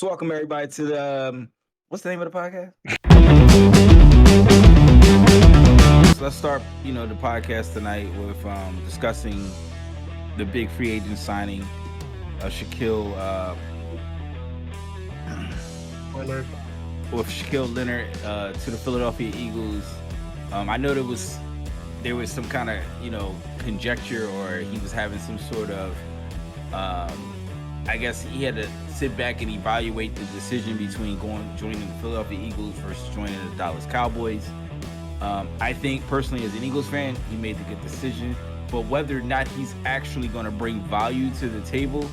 So welcome everybody to the what's the name of the podcast? So let's start, the podcast tonight with discussing the big free agent signing of Shaquille Leonard to the Philadelphia Eagles. I know there was some kind of conjecture, or he was having some sort of I guess he had to sit back and evaluate the decision between joining the Philadelphia Eagles versus joining the Dallas Cowboys. I think personally, as an Eagles fan, he made the good decision. But whether or not he's actually going to bring value to the table,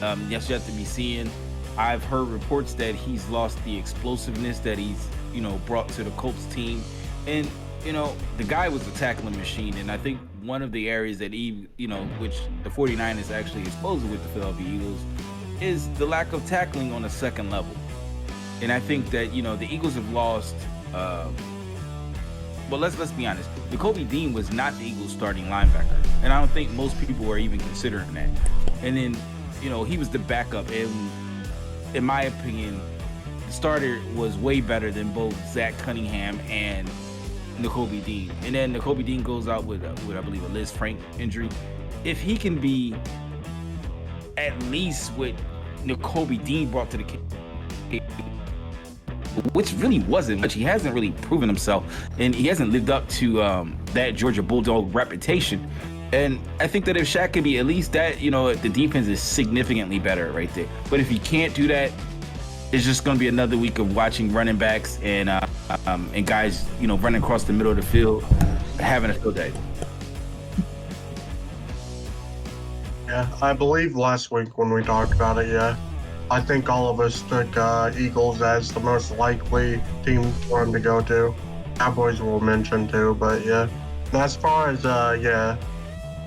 yes, you have to be seeing. I've heard reports that he's lost the explosiveness that he's brought to the Colts team, and the guy was a tackling machine. And I think one of the areas that which the 49ers actually exposed with the Philadelphia Eagles, is the lack of tackling on the second level. And I think that the Eagles have lost. Well, let's be honest. Nakobe Dean was not the Eagles' starting linebacker, and I don't think most people were even considering that. And then he was the backup, and in my opinion, the starter was way better than both Zach Cunningham and Nakobe Dean. And then Nakobe Dean goes out with I believe a Liz Frank injury. If he can be at least what Nakobe Dean brought to the game, which really wasn't much. He hasn't really proven himself, and he hasn't lived up to that Georgia Bulldog reputation. And I think that if Shaq could be at least that, the defense is significantly better right there. But if he can't do that, it's just going to be another week of watching running backs and guys, running across the middle of the field, having a field day. Yeah, I believe last week when we talked about it, I think all of us took Eagles as the most likely team for him to go to. Cowboys will mention too, but yeah. And as far as,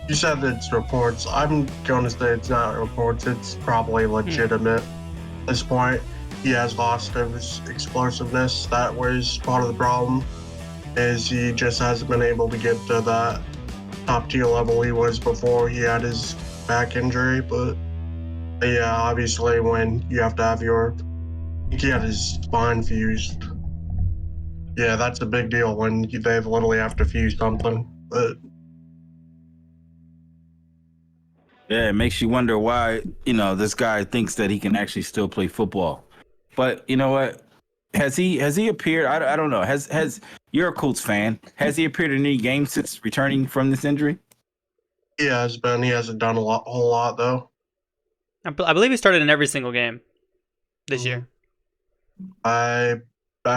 you said it's reports. I'm going to say it's not reports. It's probably legitimate. At this point, he has lost his explosiveness. That was part of the problem, is he just hasn't been able to get to that top tier level he was before he had his back injury. But yeah, obviously when you have to have he had his spine fused. Yeah, that's a big deal when they literally have to fuse something. But yeah, it makes you wonder why, this guy thinks that he can actually still play football. But you know what? Has he appeared? I don't know. Has you're a Colts fan? Has he appeared in any games since returning from this injury? he has been. He hasn't done whole lot though. I believe he started in every single game this year. I've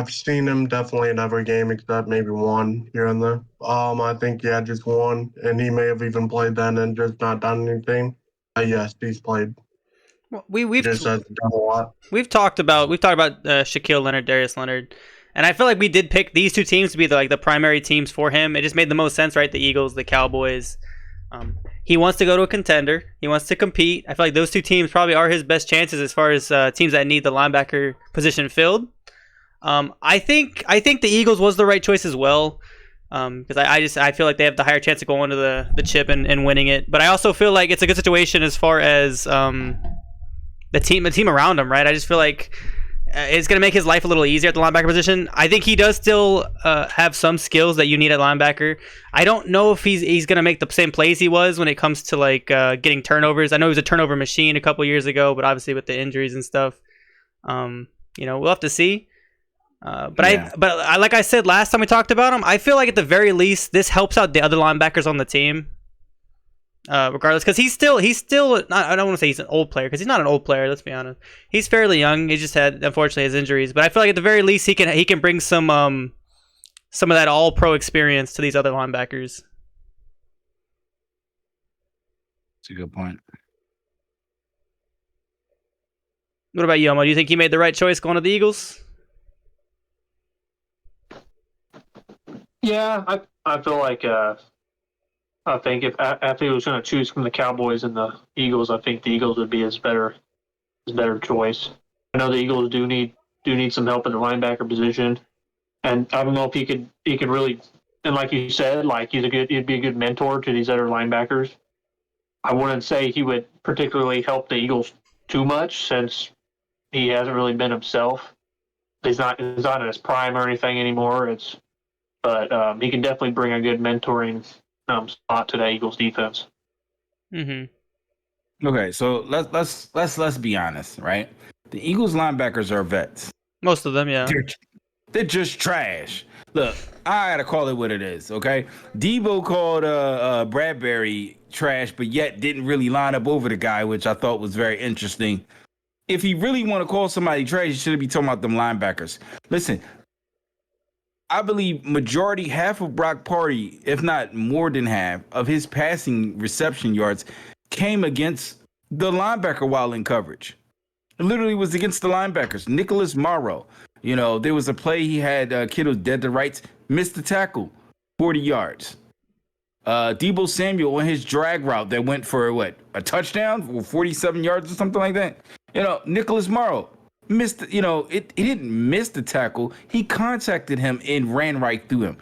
seen him definitely in every game except maybe one here and there. I think just one, and he may have even played then and just not done anything. Yes, he's played. Well, we've just hasn't done a lot. We've talked about Shaquille Leonard, Darius Leonard, and I feel like we did pick these two teams to be the primary teams for him. It just made the most sense, right? The Eagles, the Cowboys. He wants to go to a contender. He wants to compete. I feel like those two teams probably are his best chances as far as teams that need the linebacker position filled. I think the Eagles was the right choice as well, because I feel like they have the higher chance of going to the chip and winning it. But I also feel like it's a good situation as far as the team around him, right? I just feel like it's going to make his life a little easier at the linebacker position. I think he does still have some skills that you need at linebacker. I don't know if he's going to make the same plays he was when it comes to getting turnovers. I know he was a turnover machine a couple years ago, but obviously with the injuries and stuff, we'll have to see. But like I said last time we talked about him, I feel like at the very least this helps out the other linebackers on the team. Regardless, because he's still not, I don't want to say he's an old player, because he's not an old player. Let's be honest, he's fairly young. He just had, unfortunately, his injuries. But I feel like at the very least he can bring some of that all pro experience to these other linebackers. That's a good point. What about you, Elmo? Do you think he made the right choice going to the Eagles? Yeah, I feel like I think if he was going to choose from the Cowboys and the Eagles, I think the Eagles would be his better choice. I know the Eagles do need some help in the linebacker position, and I don't know if he could really. And like you said, he'd be a good mentor to these other linebackers. I wouldn't say he would particularly help the Eagles too much, since he hasn't really been himself. He's not in his prime or anything anymore. But he can definitely bring a good mentoring spot to the Eagles defense. Okay, so let's be honest, right? The Eagles linebackers are vets. Most of them, yeah. They're just trash. Look, I gotta call it what it is, okay? Debo called Bradbury trash, but yet didn't really line up over the guy, which I thought was very interesting. If he really want to call somebody trash, he should be talking about them linebackers. Listen, I believe half of Brock Purdy, if not more than half, of his passing reception yards came against the linebacker while in coverage. It literally was against the linebackers. Nicholas Morrow. You know, there was a play he had Kittle dead to rights, missed the tackle, 40 yards. Debo Samuel on his drag route that went for a touchdown, or 47 yards or something like that. You know, Nicholas Morrow missed, he didn't miss the tackle. He contacted him and ran right through him.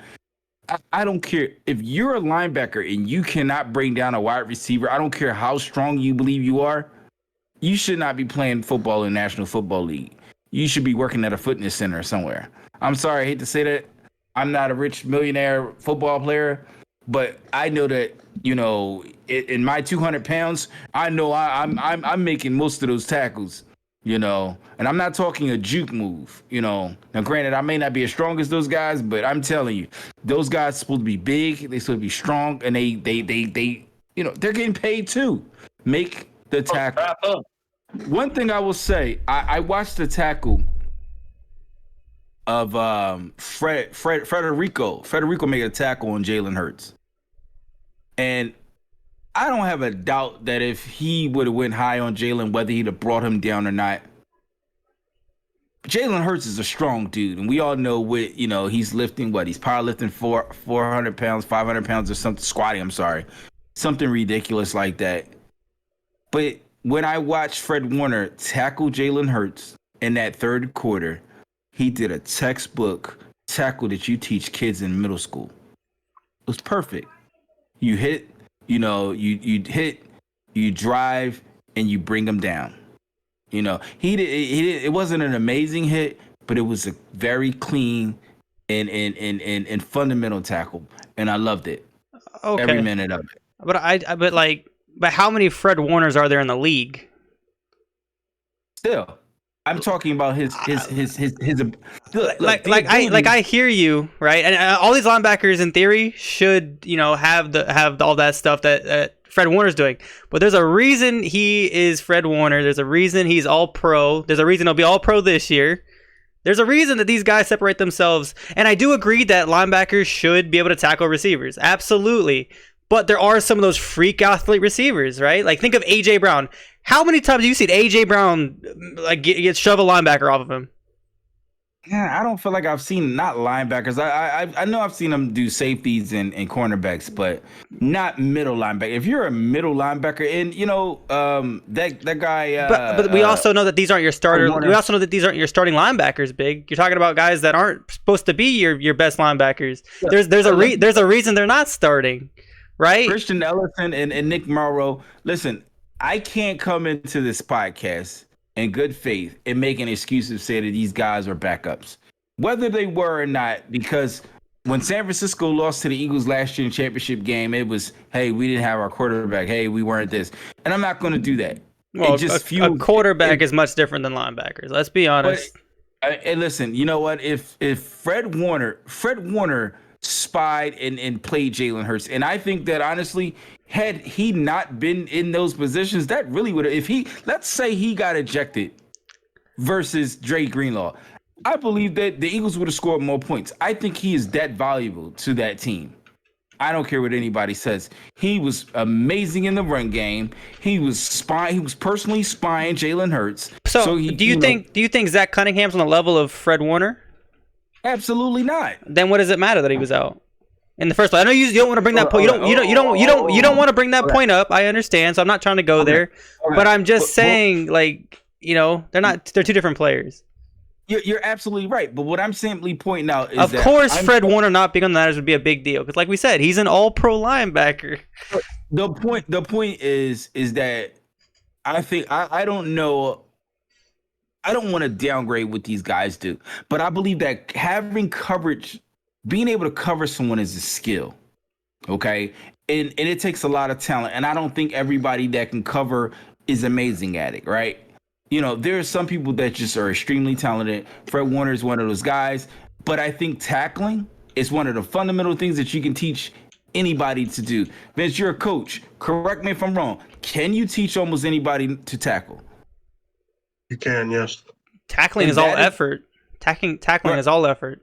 I don't care if you're a linebacker and you cannot bring down a wide receiver. I don't care how strong you believe you are. You should not be playing football in the National Football League. You should be working at a fitness center somewhere. I'm sorry, I hate to say that. I'm not a rich millionaire football player, but I know that, in my 200 pounds, I know I'm making most of those tackles, and I'm not talking a juke move, Now, granted, I may not be as strong as those guys, but I'm telling you, those guys are supposed to be big, they're supposed to be strong, and they they're getting paid too. Make the tackle. One thing I will say, I watched the tackle of Federico. Federico made a tackle on Jalen Hurts. And I don't have a doubt that if he would have went high on Jalen, whether he'd have brought him down or not. Jalen Hurts is a strong dude, and we all know he's lifting he's powerlifting 400 pounds, 500 pounds or something, squatting, I'm sorry. Something ridiculous like that. But when I watched Fred Warner tackle Jalen Hurts in that third quarter, he did a textbook tackle that you teach kids in middle school. It was perfect. You hit, you hit, you drive, and you bring them down. He did. It wasn't an amazing hit, but it was a very clean and fundamental tackle, and I loved it. Okay. Every minute of it. But how many Fred Warners are there in the league? Still, I'm talking about his. I hear you, right? And all these linebackers, in theory, should have all that stuff that Fred Warner's doing. But there's a reason he is Fred Warner. There's a reason he's all pro. There's a reason he'll be all pro this year. There's a reason that these guys separate themselves. And I do agree that linebackers should be able to tackle receivers. Absolutely. But there are some of those freak athlete receivers, right? Like, think of A.J. Brown. How many times have you seen A.J. Brown get shove a linebacker off of him? Yeah, I don't feel like I've seen not linebackers. I know I've seen them do safeties and cornerbacks, but not middle linebacker. If you're a middle linebacker, and that guy. But we also know that these aren't your starter. We also know that these aren't your starting linebackers. Big. You're talking about guys that aren't supposed to be your best linebackers. Yeah. There's a reason they're not starting. Right? Christian Ellison and Nick Morrow. Listen, I can't come into this podcast in good faith and make an excuse to say that these guys are backups. Whether they were or not, because when San Francisco lost to the Eagles last year in the championship game, it was, hey, we didn't have our quarterback. Hey, we weren't this. And I'm not going to do that. Well, a quarterback is much different than linebackers. Let's be honest. And listen, you know what? If Fred Warner spied and played Jalen Hurts. And I think that, honestly, had he not been in those positions, that really would have, let's say he got ejected versus Dre Greenlaw, I believe that the Eagles would have scored more points. I think he is that valuable to that team. I don't care what anybody says. He was amazing in the run game. He was personally spying Jalen Hurts. So do you think Zach Cunningham's on the level of Fred Warner? Absolutely not. Then what does it matter that he was out in the first place? I know you don't want to bring that point. You don't want to bring that point up. I understand. So I'm not trying to go there, but I'm just saying, they're two different players. You're absolutely right. But what I'm simply pointing out is, of course, Fred Warner not being on the Niners would be a big deal because, like we said, he's an all-pro linebacker. The point is that I think I don't know I don't want to downgrade what these guys do, but I believe that having coverage, being able to cover someone is a skill. Okay. And it takes a lot of talent. And I don't think everybody that can cover is amazing at it, right? There are some people that just are extremely talented. Fred Warner is one of those guys. But I think tackling is one of the fundamental things that you can teach anybody to do. Vince, you're a coach. Correct me if I'm wrong. Can you teach almost anybody to tackle? You can, yes. Tackling is all effort. Tackling is all effort.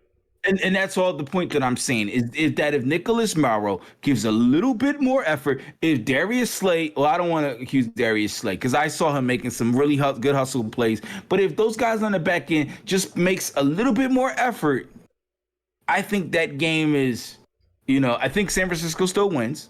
And that's all the point that I'm saying is that if Nicholas Morrow gives a little bit more effort, if Darius Slay, well, I don't want to accuse Darius Slay because I saw him making some really good hustle plays, but if those guys on the back end just makes a little bit more effort, I think that game is, I think San Francisco still wins,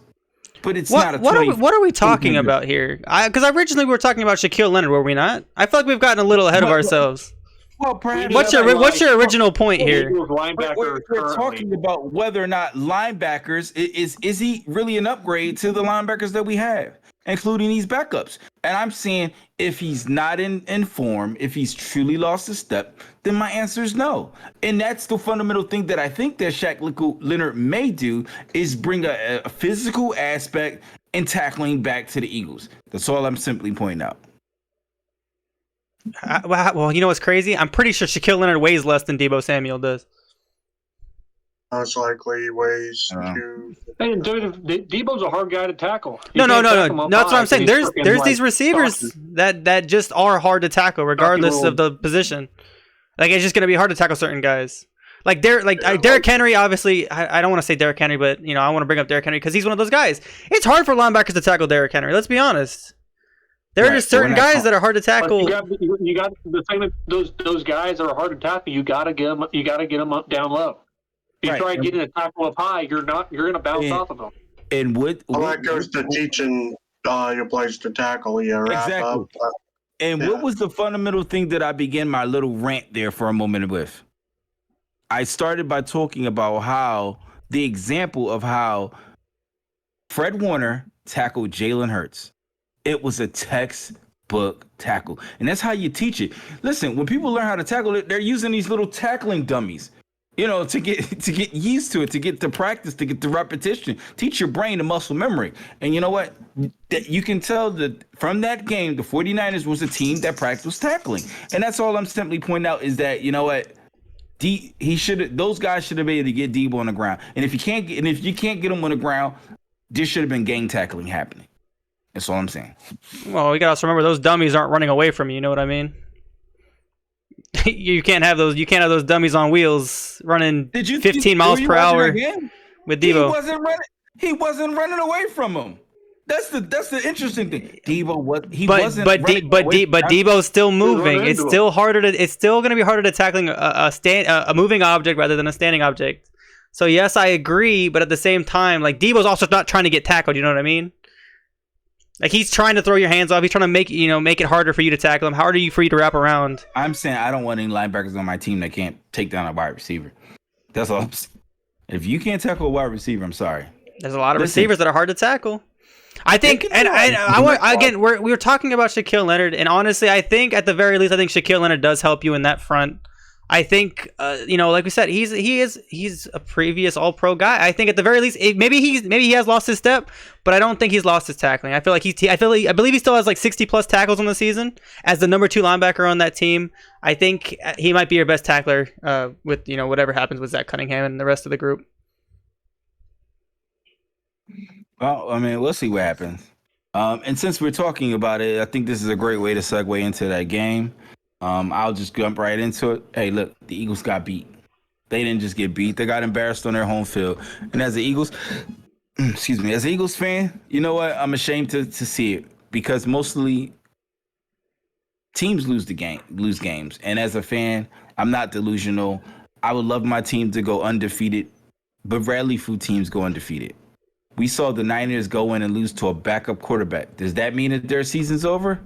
but it's not a 20. What are we talking about here? Because originally we were talking about Shaquille Leonard, were we not? I feel like we've gotten a little ahead of ourselves. Well, perhaps what's your original point here? We're talking about whether or not linebackers is he really an upgrade to the linebackers that we have, including these backups. And I'm saying if he's not in form, if he's truly lost a step, then my answer is no. And that's the fundamental thing that I think that Shaq Leonard may do is bring a physical aspect and tackling back to the Eagles. That's all I'm simply pointing out. Well, you know what's crazy? I'm pretty sure Shaquille Leonard weighs less than Deebo Samuel does. Most likely he weighs two. Hey, dude, Debo's a hard guy to tackle. No. That's what I'm saying. There's these receivers that just are hard to tackle regardless of the position. Like it's just gonna be hard to tackle certain guys. Like Derrick Henry, obviously. I don't want to say Derrick Henry, but I want to bring up Derrick Henry because he's one of those guys. It's hard for linebackers to tackle Derrick Henry. Let's be honest. There are just certain guys that are hard to tackle. You got the thing that those guys that are hard to tackle. You got to get them. You got to get them up down low. If you try getting a tackle up high, you're going to bounce off of them. And that goes to teaching your players to tackle. Yeah, exactly. What was the fundamental thing that I began my little rant there for a moment with? I started by talking about how the example of how Fred Warner tackled Jalen Hurts. It was a textbook tackle. And that's how you teach it. Listen, when people learn how to tackle it, they're using these little tackling dummies, to get used to it, to get the practice, to get the repetition. Teach your brain the muscle memory. And you know what? You can tell that from that game, the 49ers was a team that practiced tackling. And that's all I'm simply pointing out is that, those guys should have been able to get Debo on the ground. And if you can't get him on the ground, there should have been gang tackling happening. That's all I'm saying. Well, you gotta also remember those dummies aren't running away from you. You know what I mean? You can't have those. You can't have those dummies on wheels running 15 miles per hour with Debo. He wasn't running away from him. That's the interesting thing. Debo wasn't. But Debo's still moving. It's still harder to. It's still gonna be harder to tackling a moving object rather than a standing object. So yes, I agree. But at the same time, like Debo's also not trying to get tackled. You know what I mean? Like he's trying to throw your hands off. He's trying to make it harder for you to tackle him. Harder for you to wrap around. I'm saying I don't want any linebackers on my team that can't take down a wide receiver. That's all I'm saying. If you can't tackle a wide receiver, I'm sorry. There's a lot of receivers that are hard to tackle. I think, we were talking about Shaquille Leonard, and honestly, I think at the very least, Shaquille Leonard does help you in that front. I think, like we said, he's a previous All-Pro guy. I think at the very least, maybe he has lost his step, but I don't think he's lost his tackling. I believe he still has like 60 plus tackles on the season as the number 2 linebacker on that team. I think he might be your best tackler with whatever happens with Zach Cunningham and the rest of the group. Well, I mean, we'll see what happens. And since we're talking about it, I think this is a great way to segue into that game. I'll just jump right into it. Hey, look, the Eagles got beat. They didn't just get beat. They got embarrassed on their home field. And as an Eagles fan, you know what? I'm ashamed to see it because mostly teams lose games. And as a fan, I'm not delusional. I would love my team to go undefeated, but rarely do teams go undefeated. We saw the Niners go in and lose to a backup quarterback. Does that mean that their season's over?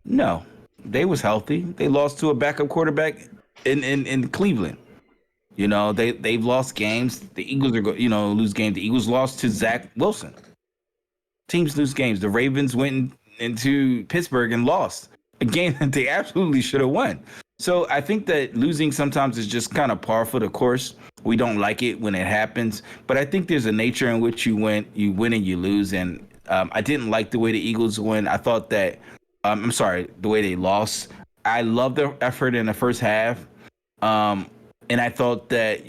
No. They was healthy. They lost to a backup quarterback in Cleveland. They've lost games. The Eagles are lose games. The Eagles lost to Zach Wilson. Teams lose games. The Ravens went into Pittsburgh and lost a game that they absolutely should have won. So I think that losing sometimes is just kind of par for the course. We don't like it when it happens, but I think there's a nature in which you win and you lose. And I didn't like the way the Eagles win. I thought that, I'm sorry, the way they lost. I love their effort in the first half, um, and I thought that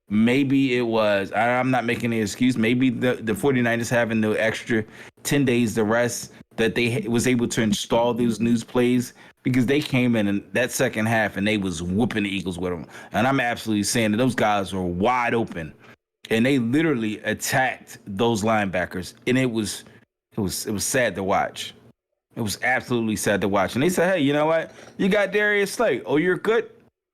maybe it was. I'm not making an excuse. Maybe the 49ers having the extra 10 days to rest that they was able to install those news plays because they came in that second half and they was whooping the Eagles with them. And I'm absolutely saying that those guys were wide open and they literally attacked those linebackers and it was sad to watch. It was absolutely sad to watch. And they said, "Hey, you know what? You got Darius Slay. Oh, you're good.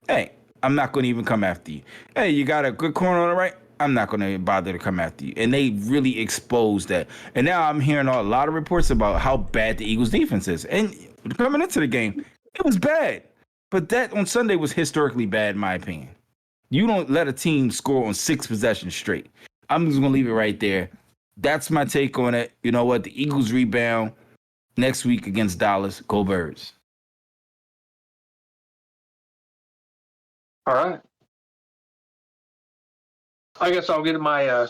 Hey, I'm not going to even come after you. Hey, you got a good corner on the right. I'm not going to bother to come after you." And they really exposed that. And now I'm hearing a lot of reports about how bad the Eagles defense is. And coming into the game, it was bad. But that on Sunday was historically bad, in my opinion. You don't let a team score on 6 possessions straight. I'm just going to leave it right there. That's my take on it. You know what? The Eagles rebound next week against Dallas. Go Birds. All right. I guess I'll get my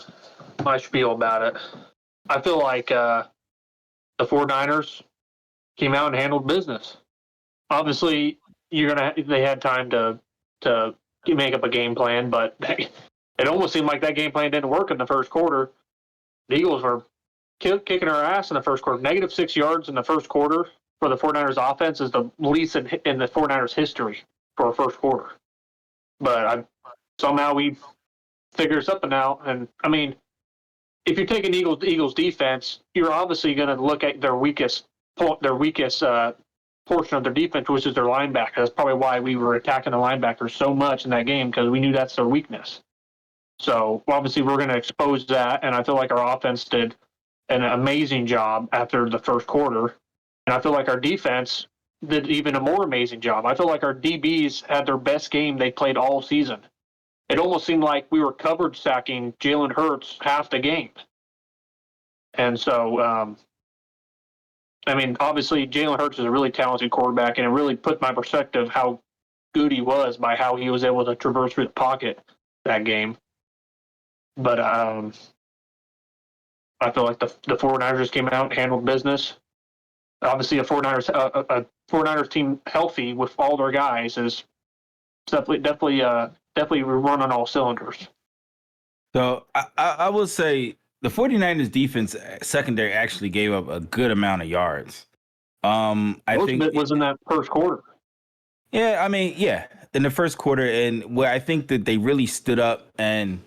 my spiel about it. I feel like the 49ers came out and handled business. Obviously, they had time to make up a game plan, but it almost seemed like that game plan didn't work in the first quarter. The Eagles were kicking our ass in the first quarter. -6 yards in the first quarter for the 49ers offense is the least in the 49ers history for a first quarter. But somehow we figure something out. And I mean, if you're taking Eagles defense, you're obviously going to look at their weakest portion of their defense, which is their linebacker. That's probably why we were attacking the linebackers so much in that game, because we knew that's their weakness. So obviously we're going to expose that, and I feel like our offense did an amazing job after the first quarter, and I feel like our defense did even a more amazing job. I feel like our DBs had their best game they played all season. It almost seemed like we were covered sacking Jalen Hurts half the game. And so, I mean, obviously Jalen Hurts is a really talented quarterback, and it really put my perspective how good he was by how he was able to traverse through the pocket that game. But I feel like the 49ers came out and handled business. Obviously, a 49ers team healthy with all their guys is definitely run on all cylinders. So I will say the 49ers defense secondary actually gave up a good amount of yards. I think it was in that first quarter. Yeah, I mean, yeah, in the first quarter, and where I think that they really stood up, and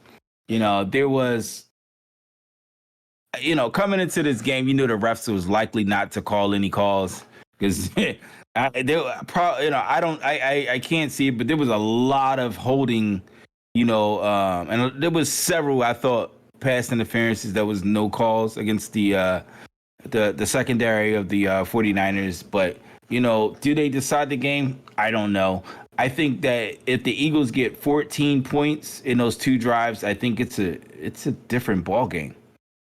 there was, coming into this game, the refs was likely not to call any calls because I can't see it, but there was a lot of holding, and there was several I thought pass interferences. There was no calls against the secondary of the 49ers, but do they decide the game? I don't know. I think that if the Eagles get 14 points in those 2 drives, I think it's a different ball game.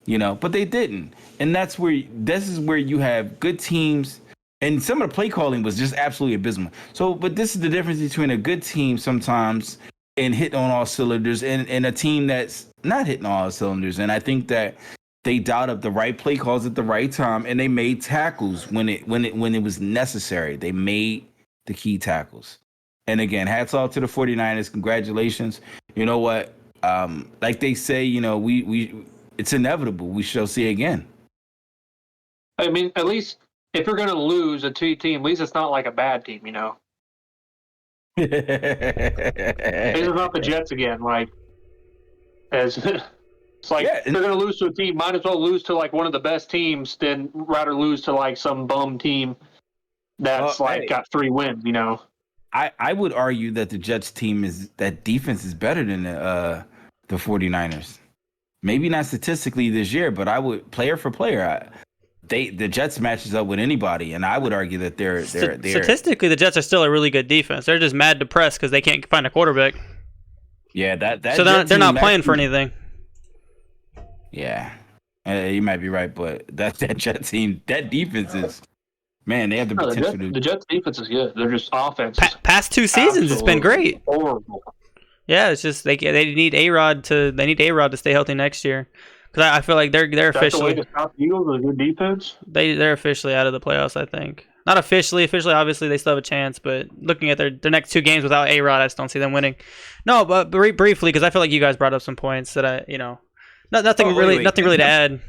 But they didn't. And this is where you have good teams, and some of the play calling was just absolutely abysmal. So, but this is the difference between a good team sometimes and hitting on all cylinders and a team that's not hitting all cylinders. And I think that they dialed up the right play calls at the right time, and they made tackles when it was necessary. They made the key tackles. And again, hats off to the 49ers. Congratulations. You know what? Like they say, we it's inevitable. We shall see again. I mean, at least if you're going to lose a team, at least it's not like a bad team, This is not the Jets again. Like, it's like if they're going to lose to a team, might as well lose to like one of the best teams than rather lose to like some bum team that's got 3 wins, I would argue that the Jets defense is better than the 49ers. Maybe not statistically this year, but I would player for player. The Jets matches up with anybody, and I would argue that they're statistically the Jets are still a really good defense. They're just mad depressed because they can't find a quarterback. Yeah, that so they're not playing for anything. Yeah, you might be right, but that Jet team, that defense is Man, they have the No, potential to. the Jets defense is good. They're just offense. Is Past 2 seasons, it's been absolutely great. horrible. Yeah, it's just they need A-Rod to stay healthy next year. Because I feel like they're That's the way officially to stop the Eagles with a good defense. they're officially out of the playoffs. I think not officially. Officially, obviously they still have a chance. But looking at their next 2 games without A-Rod, I just don't see them winning. No, but briefly, because I feel like you guys brought up some points that nothing Oh, really wait. to add.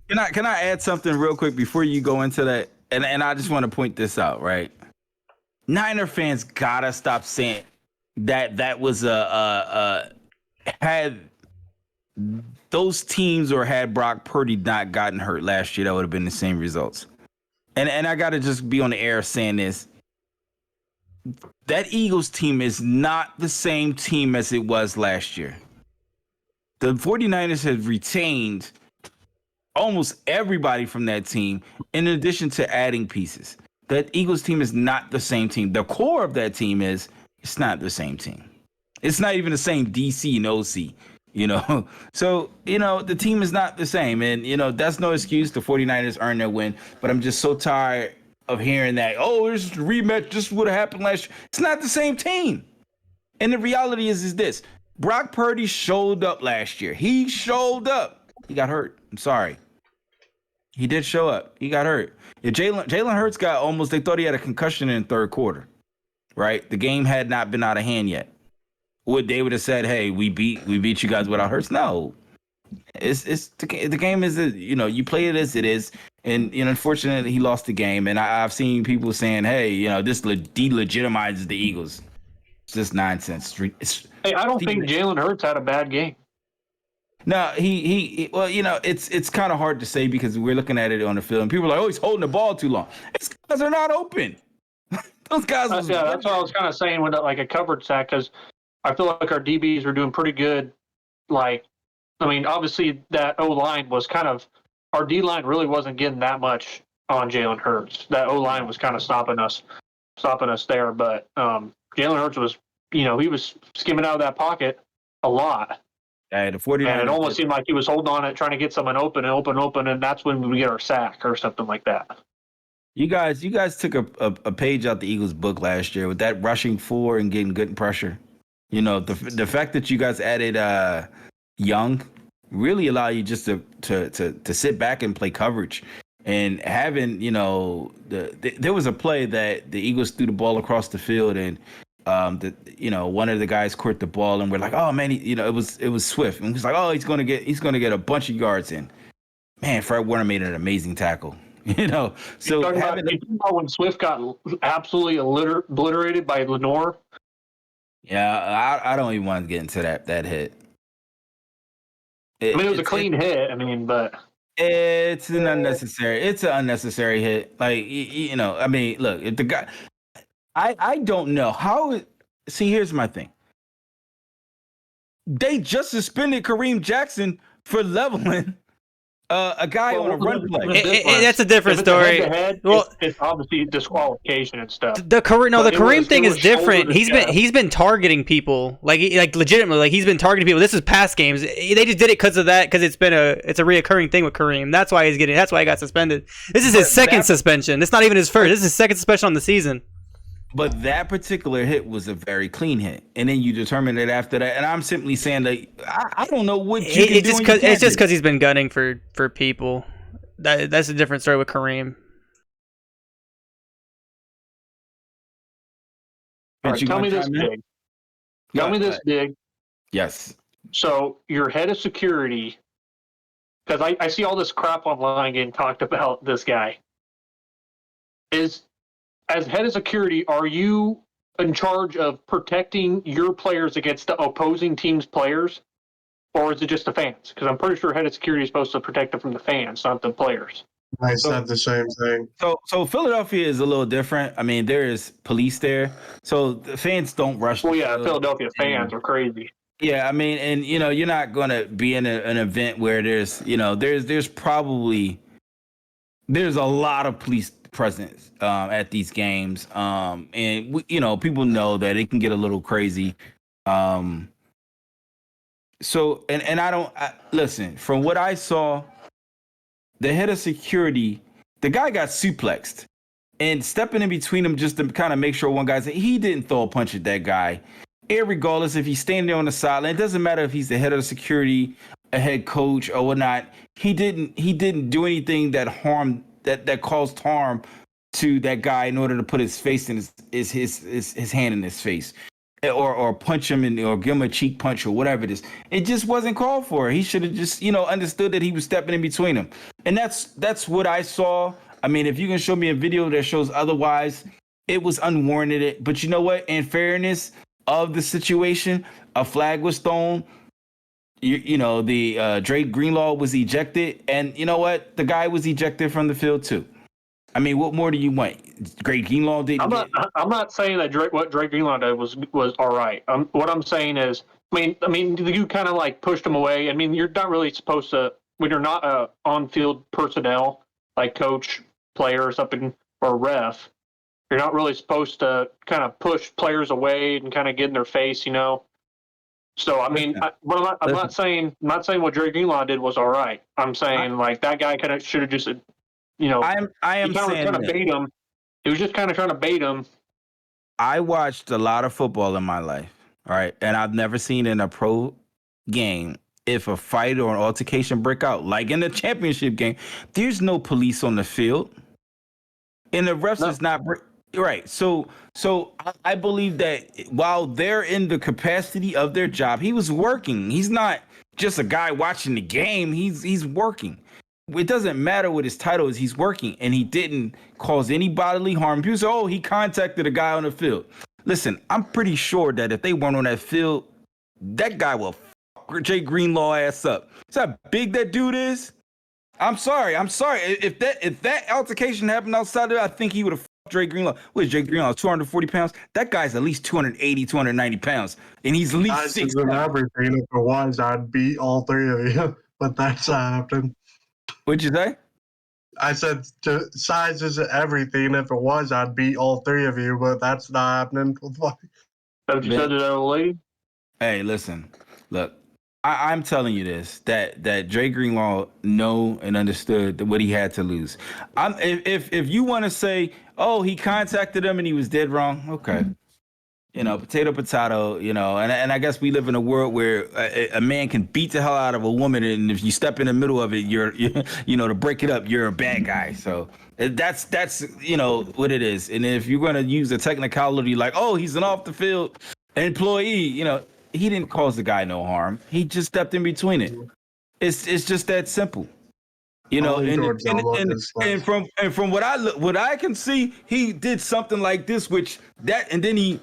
Can I add something real quick before you go into that? And I just want to point this out, right? Niner fans gotta stop saying that was had those teams or had Brock Purdy not gotten hurt last year, that would have been the same results. And I gotta just be on the air saying this. That Eagles team is not the same team as it was last year. The 49ers have retained almost everybody from that team, in addition to adding pieces. That Eagles team is not the same team. The core of that team it's not the same team. It's not even the same DC and OC, So, the team is not the same. And, that's no excuse. The 49ers earned their win. But I'm just so tired of hearing that, this is a rematch. This would have happened last year. It's not the same team. And the reality is this. Brock Purdy showed up last year. He showed up. He got hurt. I'm sorry. He did show up. He got hurt. Yeah, Jalen Hurts got they thought he had a concussion in the third quarter, right? The game had not been out of hand yet. They would have said, hey, we beat you guys without Hurts? No. The game is, you play it as it is. And, unfortunately, he lost the game. And I've seen people saying, hey, this delegitimizes the Eagles. It's just nonsense. Hey, I don't think Jalen Hurts had a bad game. No, he well, it's kind of hard to say because we're looking at it on the field and people are like, he's holding the ball too long. It's because they're not open. Those guys. That's what I was kind of saying with like a coverage sack, because I feel like our DBs were doing pretty good. Obviously that O line was our D line really wasn't getting that much on Jalen Hurts. That O line was kind of stopping us there. But Jalen Hurts was, he was skimming out of that pocket a lot. The 49ers, and it almost seemed like he was holding on it, trying to get someone open, and that's when we get our sack or something like that. You guys took a page out the Eagles' book last year with that rushing 4 and getting good pressure. The fact that you guys added Young really allow you just to sit back and play coverage. And having, there was a play that the Eagles threw the ball across the field and one of the guys caught the ball and we're like, oh man, it was Swift. And he's like, he's gonna get a bunch of yards in. Man, Fred Warner made an amazing tackle. So when Swift got absolutely obliterated by Lenore. Yeah, I don't even want to get into that hit. It was a clean hit. But it's an unnecessary. It's an unnecessary hit. Like look, if the guy. I don't know how. See, here's my thing. They just suspended Kareem Jackson for leveling a guy on a run play. That's a different story. It's obviously disqualification and stuff. The Kareem thing is different. He's been targeting people like legitimately. Like he's been targeting people. This is past games. They just did it because of that. Because it's a reoccurring thing with Kareem. That's why he got suspended. This is his second suspension. It's not even his first. This is his second suspension on the season. But that particular hit was a very clean hit, and then you determine it after that. And I'm simply saying that I don't know what you can do. It's just because he's been gunning for people. That's a different story with Kareem. All right, tell me this big. Tell me this big. Yes. So your head of security, because I see all this crap online getting talked about this guy. As head of security, are you in charge of protecting your players against the opposing team's players? Or is it just the fans? Because I'm pretty sure head of security is supposed to protect them from the fans, not the players. I said the same thing. So Philadelphia is a little different. I mean, there is police there. So the fans don't rush. Well, yeah, Philadelphia fans are crazy. Yeah, I mean, and, you're not going to be in an event where there's a lot of police presence at these games, and people know that it can get a little crazy. So I listen. From what I saw, the head of security, the guy got suplexed. and stepping in between them just to kind of make sure one guy's he didn't throw a punch at that guy. Irregardless if he's standing there on the sideline, it doesn't matter if he's the head of the security, a head coach or whatnot. He didn't do anything that harmed that caused harm to that guy in order to put his face in his hand in his face. Or punch him or give him a cheek punch or whatever it is. It just wasn't called for. He should have just, understood that he was stepping in between them. And that's what I saw. I mean, if you can show me a video that shows otherwise, it was unwarranted. But you know what? In fairness of the situation, a flag was thrown. The Drake Greenlaw was ejected, and you know what? The guy was ejected from the field too. I mean, what more do you want? Drake Greenlaw didn't. I'm not saying that what Drake Greenlaw did was all right. What I'm saying is, I mean, you kind of like pushed him away. I mean, you're not really supposed to when you're not on-field personnel like coach, player, or something, or ref. You're not really supposed to kind of push players away and kind of get in their face, So I mean, I'm not saying what Drake Greenlaw did was all right. I'm saying like that guy kind of should have just, I am saying trying to bait him. He was just kind of trying to bait him. I watched a lot of football in my life, all right, and I've never seen in a pro game if a fight or an altercation break out, like in the championship game. There's no police on the field, and the refs is not. Right. So I believe that while they're in the capacity of their job, he was working. He's not just a guy watching the game. He's working. It doesn't matter what his title is. He's working, and he didn't cause any bodily harm. People say, "Oh, he contacted a guy on the field." Listen, I'm pretty sure that if they weren't on that field, that guy will fuck Jay Greenlaw ass up. See how big that dude is? I'm sorry. If that altercation happened outside there, I think he would have. Drake Greenlaw. What is Drake Greenlaw? 240 pounds? That guy's at least 280, 290 pounds. And he's at least 6 pounds. Everything. If it was, I'd beat all three of you. But that's not happening. What'd you say? I said size isn't everything. If it was, I'd beat all three of you. But that's not happening. Have you said to that old lady? Hey, listen. Look. I'm telling you this, that Drake Greenlaw know and understood what he had to lose. If you want to say, oh, he contacted him and he was dead wrong, okay. Potato, and I guess we live in a world where a man can beat the hell out of a woman, and if you step in the middle of it, you're to break it up, you're a bad guy. So that's what it is. And if you're going to use a technicality like, oh, he's an off the field employee, he didn't cause the guy no harm. He just stepped in between it. It's just that simple. And from what I can see, he did something like this, and then he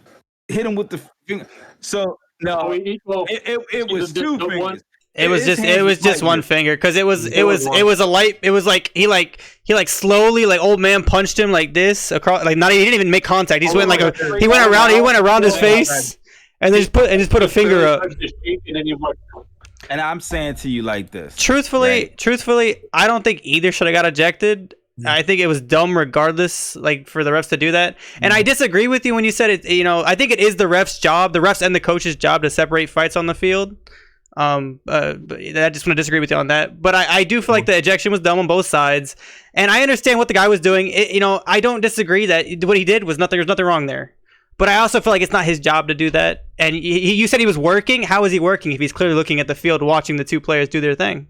hit him with the finger. So no, it was two fingers. It was just one finger because it was a light. It was like he slowly old man punched him like this across, he didn't even make contact. He went around his face. And just put a finger up. And I'm saying to you like this. Truthfully, I don't think either should have got ejected. I think it was dumb regardless, for the refs to do that. And I disagree with you when you said it. I think it is the refs and the coach's job to separate fights on the field. But I just want to disagree with you on that. But I do feel like the ejection was dumb on both sides. And I understand what the guy was doing. I don't disagree that what he did was nothing. There's nothing wrong there. But I also feel like it's not his job to do that. And you said he was working. How is he working if he's clearly looking at the field, watching the two players do their thing?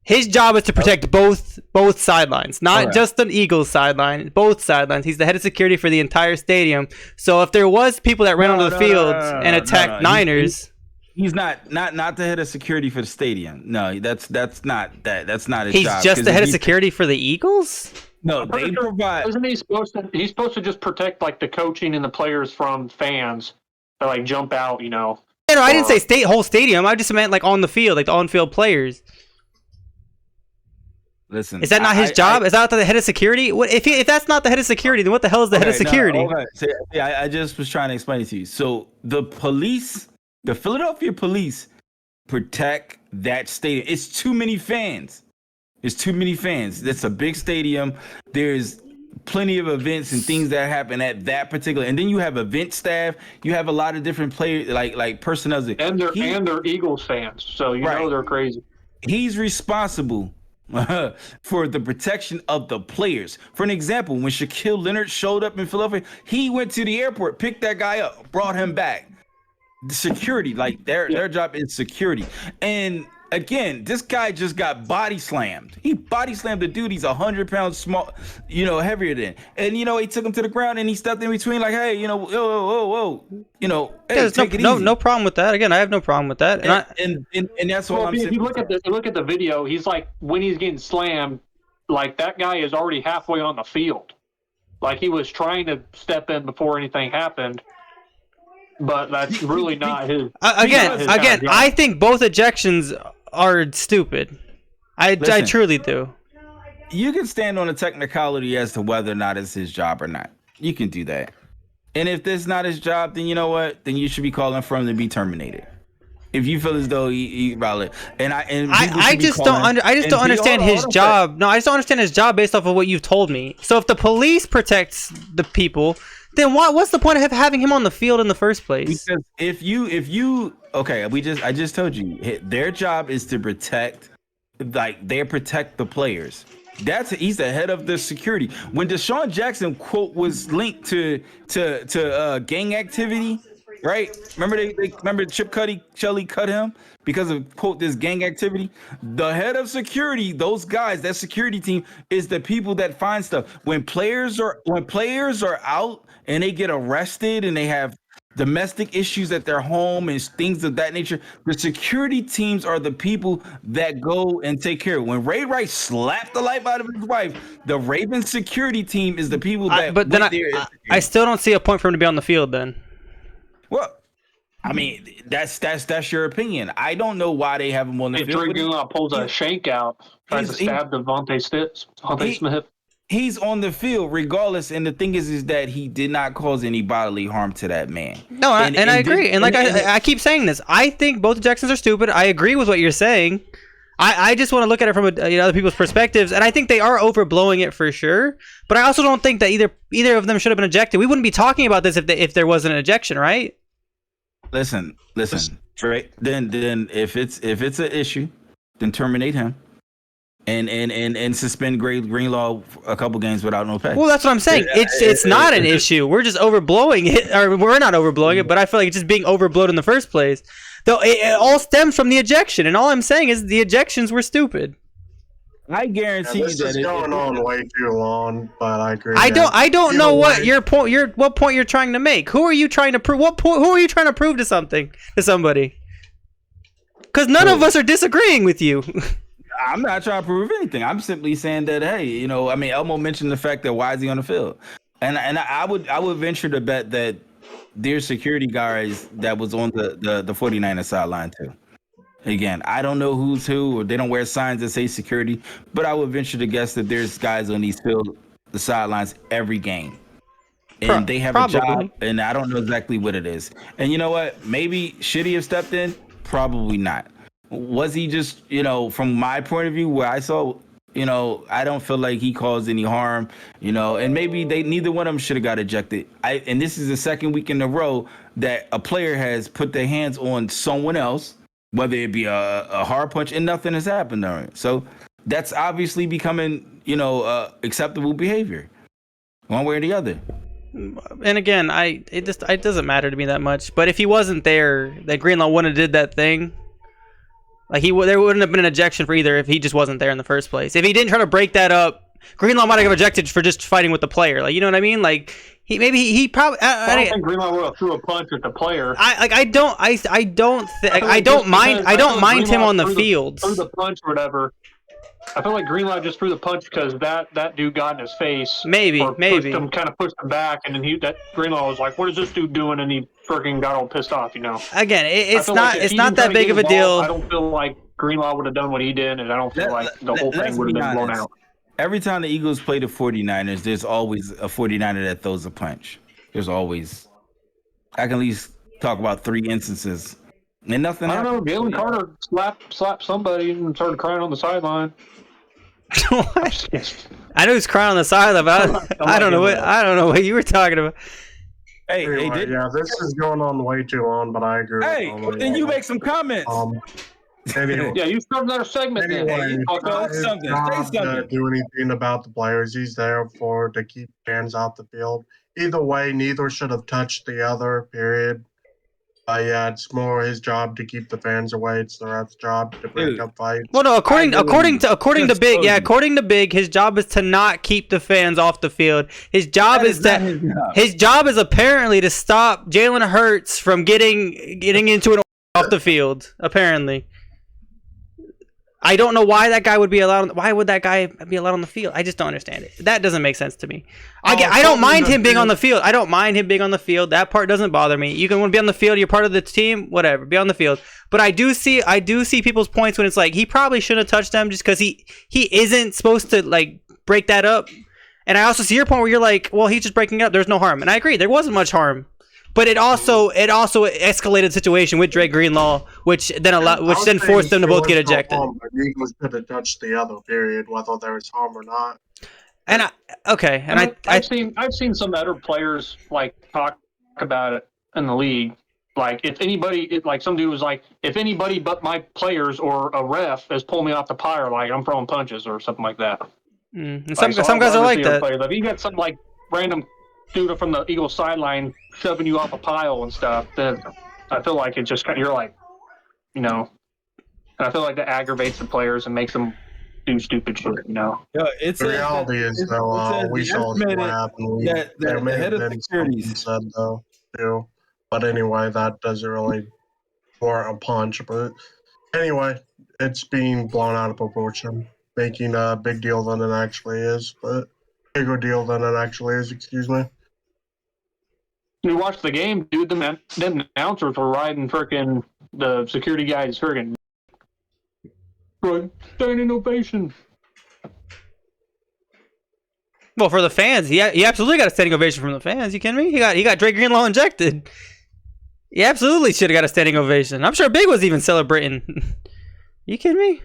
His job is to protect both sidelines, not just the Eagles sideline, both sidelines. He's the head of security for the entire stadium. So if there was people that ran onto the field and attacked Niners, he's not the head of security for the stadium. No, that's not his job. He's just the head of security for the Eagles? No, they provide. Isn't he supposed to? He's supposed to just protect the coaching and the players from fans that jump out. Yeah, no, I didn't say whole stadium. I just meant on the field, the on-field players. Listen, is that not his job? Is that not the head of security? What if that's not the head of security? Then what the hell is the head of security? No, okay. So, I just was trying to explain it to you. So the Philadelphia police, protect that stadium. It's too many fans. It's a big stadium. There's plenty of events and things that happen at that particular. And then you have event staff. You have a lot of different players, like personnel. And they're Eagles fans, so know they're crazy. He's responsible for the protection of the players. For an example, when Shaquille Leonard showed up in Philadelphia, he went to the airport, picked that guy up, brought him back. The security, like their job is security. And again, this guy just got body slammed. He body slammed the dude. He's 100 pounds small, heavier than. And he took him to the ground and he stepped in between, like, hey, whoa, hey, There's take it easy. no problem with that. Again, I have no problem with that. And that's what I'm saying. If you look at the video, he's like, when he's getting slammed, like that guy is already halfway on the field. Like he was trying to step in before anything happened. But that's really not his. Again, I think both ejections are stupid. I truly do. You can stand on a technicality as to whether or not it's his job or not. You can do that. And if this is not his job, then you know what? Then you should be calling for him to be terminated. If you feel as though he probably I just don't understand his job. No, I just don't understand his job based off of what you've told me. So if the police protects the people, then what's the point of having him on the field in the first place? Because if you I just told you their job is to protect, like they protect the players. He's the head of the security. When Deshaun Jackson quote was linked to gang activity, right? Remember Chip Kelly cut him because of quote this gang activity. The head of security, those guys, that security team is the people that find stuff. When players are out and they get arrested and they have domestic issues at their home and things of that nature, the security teams are the people that go and take care of it. When Ray Rice slapped the life out of his wife, the Ravens security team is the people that. But then I still don't see a point for him to be on the field. Then. Well, I mean, that's your opinion. I don't know why they have him on the field. If Dre pulls a shank out, tries to stab Devontae Smith. He's on the field regardless, and the thing is that he did not cause any bodily harm to that man. No, I agree. And I keep saying this. I think both ejections are stupid. I agree with what you're saying. I just want to look at it from other people's perspectives, and I think they are overblowing it for sure. But I also don't think that either of them should have been ejected. We wouldn't be talking about this if there wasn't an ejection, right? Listen, Trey. Then if it's an issue, then terminate him. And suspend Greenlaw a couple games without no pay. Well, that's what I'm saying. It's not an issue. We're just overblowing it, or we're not overblowing it, but I feel like it's just being overblown in the first place. Though it all stems from the ejection, and all I'm saying is the ejections were stupid. I guarantee this is going on way too long, but I agree. I don't know what point you're trying to make. Who are you trying to prove? Who are you trying to prove to somebody? Because none of us are disagreeing with you. I'm not trying to prove anything. I'm simply saying that, hey, Elmo mentioned the fact that why is he on the field? And I would venture to bet that there's security guys that was on the 49ers sideline too. Again, I don't know who's who, or they don't wear signs that say security, but I would venture to guess that there's guys on the sidelines every game. And they have probably. A job, and I don't know exactly what it is. And you know what? Maybe should he have stepped in? Probably not. Was he just, from my point of view, where I saw, I don't feel like he caused any harm, and maybe neither one of them should have got ejected. And this is the second week in a row that a player has put their hands on someone else, whether it be a hard punch, and nothing has happened on it. So that's obviously becoming, acceptable behavior, one way or the other. And again, it doesn't matter to me that much. But if he wasn't there, that Greenlaw wouldn't have did that thing. Like there wouldn't have been an ejection for either if he just wasn't there in the first place. If he didn't try to break that up, Greenlaw might have ejected for just fighting with the player. Like, you know what I mean? Like he probably. I don't think Greenlaw would have threw a punch at the player. I don't mind him on the field. Threw the punch or whatever. I feel like Greenlaw just threw the punch because that dude got in his face. Maybe. Pushed him back, and then Greenlaw was like, "What is this dude doing?" And he freaking got all pissed off. Again, it's not that big of a deal. I don't feel like Greenlaw would have done what he did, and I don't feel like the whole thing would have been blown out. Every time the Eagles play the 49ers, there's always a 49er that throws a punch. There's always. I can at least talk about 3 instances. And nothing. I don't know. Jalen Carter slapped somebody and started crying on the sideline. I know he's crying on the sideline, but I don't know what you were talking about. Yeah, this is going on way too long, but I agree. Hey, then you make some comments. Anyway, Yeah, you start another segment then. anyway, Talk Okay. his something, say job to something. do anything about the players. He's there to keep fans out the field. Either way, neither should have touched the other. Period. Yeah, it's more his job to keep the fans away. It's the ref's job to break Dude. up fights. Well, no, according to just Big, told yeah, you. according to Big, his job is to not keep the fans off the field. His job That is is not to his job. his job is apparently to stop Jalen Hurts from getting into an off the field. Apparently, I don't know why that guy would be allowed. Why would that guy be allowed on the field? I just don't understand it. That doesn't make sense to me. I don't mind him being on the field. I don't mind him being on the field. That part doesn't bother me. You can want to be on the field. You're part of the team. Whatever. Be on the field. But I do see people's points when it's like he probably shouldn't have touched them just because he isn't supposed to like break that up. And I also see your point where you're like, well, he's just breaking up. There's no harm, and I agree. There wasn't much harm. But it also escalated the situation with Dre Greenlaw, which then forced them to both get ejected. The Eagles could have touched the other. Period. Whether there was harm or not. And I've seen some other players like talk about it in the league. Like if anybody, like some dude was like, if anybody but my players or a ref is pulling me off the pyre, like I'm throwing punches or something like that. And Like, some guys are like that. Players. If you got some like random dude from the Eagles sideline shoving you off a pile and stuff, then I feel like it just you're like, you know, and I feel like that aggravates the players and makes them do stupid shit, you know. Yeah, it's The reality is, though, we saw what happened. There may have been something said, though, too. But anyway, that doesn't really warrant a punch. But anyway, it's being blown out of proportion, making a big deal than it actually is. But bigger deal than it actually is, excuse me. You watched the game, dude. Them announcers were riding freaking the security guys freaking standing ovation. Well, for the fans, he absolutely got a standing ovation from the fans. You kidding me? He got Drake Greenlaw injected. He absolutely should have got a standing ovation. I'm sure Big was even celebrating. You kidding me?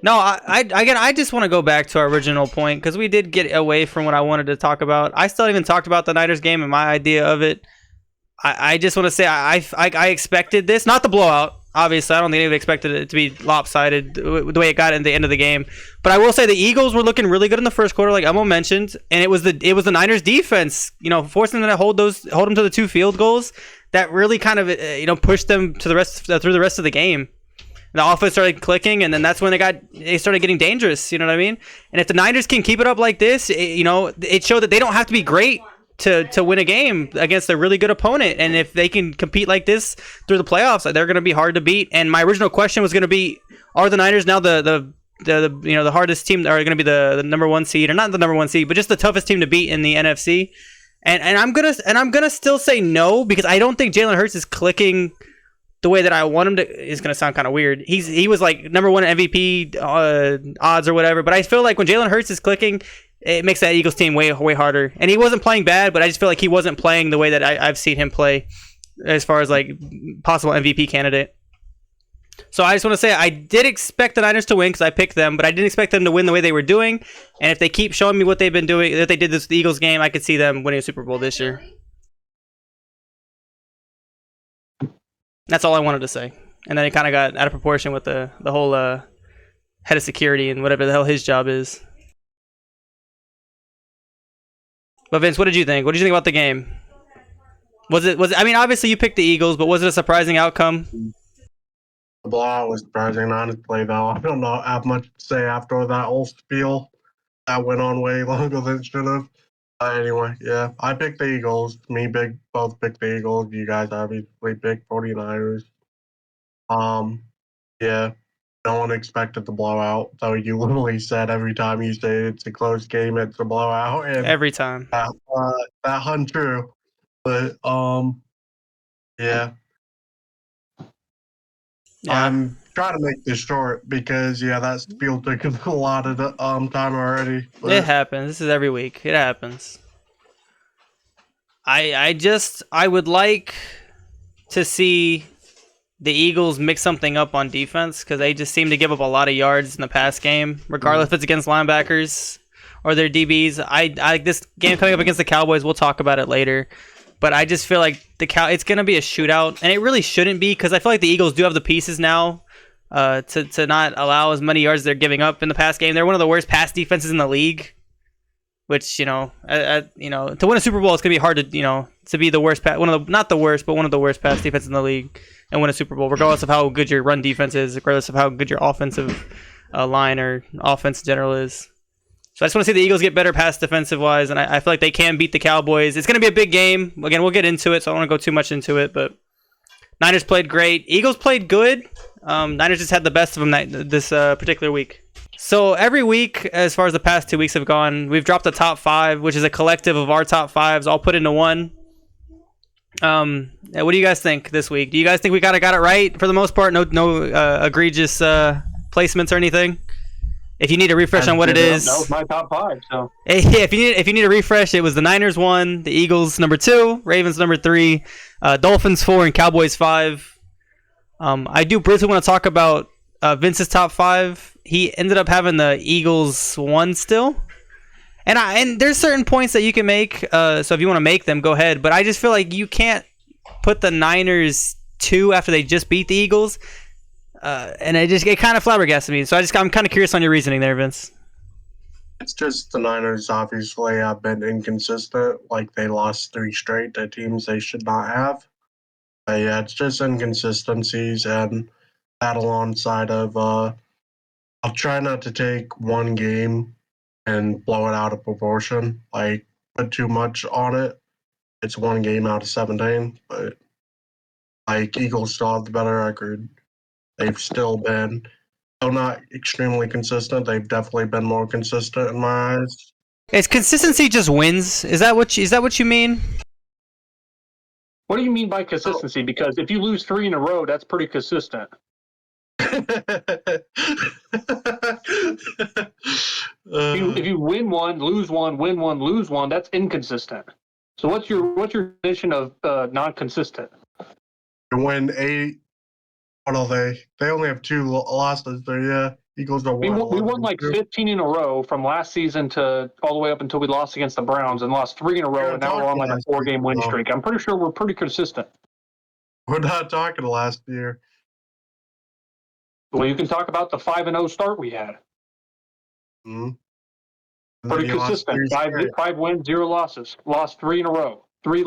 No, I just want to go back to our original point because we did get away from what I wanted to talk about. I still even talked about the Niners game and my idea of it. I just want to say I expected this, not the blowout. Obviously, I don't think anybody expected it to be lopsided the way it got in the end of the game. But I will say the Eagles were looking really good in the first quarter, like Emil mentioned, and it was the Niners defense, forcing them to hold them to the 2 field goals that really kind of pushed them to through the rest of the game. The offense started clicking, and then that's when they started getting dangerous. You know what I mean? And if the Niners can keep it up like this, it showed that they don't have to be great to win a game against a really good opponent. And if they can compete like this through the playoffs, they're going to be hard to beat. And my original question was going to be, are the Niners now the hardest team, are going to be the number 1 seed, or not the number 1 seed, but just the toughest team to beat in the NFC? And I'm gonna still say no, because I don't think Jalen Hurts is clicking the way that I want him to. Is going to sound kind of weird. He was like number 1 MVP odds or whatever, but I feel like when Jalen Hurts is clicking, it makes that Eagles team way harder. And he wasn't playing bad, but I just feel like he wasn't playing the way that I've seen him play as far as like possible MVP candidate. So I just want to say I did expect the Niners to win because I picked them, but I didn't expect them to win the way they were doing. And if they keep showing me what they've been doing, that they did the Eagles game, I could see them winning a Super Bowl this year. That's all I wanted to say. And then it kind of got out of proportion with the whole head of security and whatever the hell his job is. But Vince, what did you think? What did you think about the game? Was it? I mean, obviously you picked the Eagles, but was it a surprising outcome? The blowout was surprising, honestly, though. I don't know how much to say after that whole spiel. That went on way longer than it should have. Anyway, yeah, I picked the Eagles. Me, Big, both picked the Eagles. You guys obviously picked 49ers. Yeah, no one expected the blowout. So you literally said every time you say it's a close game, it's a blowout. And Every time. that hung true. But, yeah. I'm trying to make this short because, that spiel took a lot of the, time already. But It happens. This is every week. It happens. I would like to see the Eagles mix something up on defense because they just seem to give up a lot of yards in the pass game, regardless if it's against linebackers or their DBs. This game coming up against the Cowboys, we'll talk about it later. But I just feel like it's going to be a shootout, and it really shouldn't be because I feel like the Eagles do have the pieces now to not allow as many yards as they're giving up in the pass game. They're one of the worst pass defenses in the league, which to win a Super Bowl it's going to be hard to be the worst not the worst, but one of the worst pass defenses in the league and win a Super Bowl, regardless of how good your run defense is, regardless of how good your offensive line or offense in general is. So I just want to see the Eagles get better pass defensive wise, and I feel like they can beat the Cowboys. It's going to be a big game. Again, we'll get into it, so I don't want to go too much into it. But Niners played great. Eagles played good. Niners just had the best of them this particular week. So every week, as far as the past 2 weeks have gone, we've dropped the top 5, which is a collective of our top 5s all put into one. What do you guys think this week? Do you guys think we kind of got it right for the most part? No egregious placements or anything? If you need a refresh on what it is, that was my top 5. So if you need a refresh, it was the Niners 1, the Eagles number 2, Ravens number 3, Dolphins 4, and Cowboys 5. I do briefly want to talk about Vince's top 5. He ended up having the Eagles 1 still, and there's certain points that you can make. So if you want to make them, go ahead. But I just feel like you can't put the Niners 2 after they just beat the Eagles. And it kind of flabbergasted me. So I'm kind of curious on your reasoning there, Vince. It's just the Niners obviously have been inconsistent. Like they lost 3 straight to teams they should not have. But yeah, it's just inconsistencies, and that alongside of I'll try not to take one game and blow it out of proportion. Like put too much on it. It's one game out of 17, but like Eagles still have the better record. They've still been, though not extremely consistent, they've definitely been more consistent in my eyes. Is consistency just wins? Is that what you mean? what do you mean by consistency? Because if you lose 3 in a row, that's pretty consistent. If you win one, lose one, win one, lose one, that's inconsistent. So what's your definition of non-consistent? When 8, what are they? They only have 2 losses. So yeah, Eagles are We won like 15 in a row from last season to all the way up until we lost against the Browns, and lost 3 in a row, and now we're on like a 4-game win streak. I'm pretty sure we're pretty consistent. We're not talking last year. Well, you can talk about the 5-0 start we had. Mm-hmm. Pretty consistent. 5 wins, 0 losses. Lost 3 in a row. 3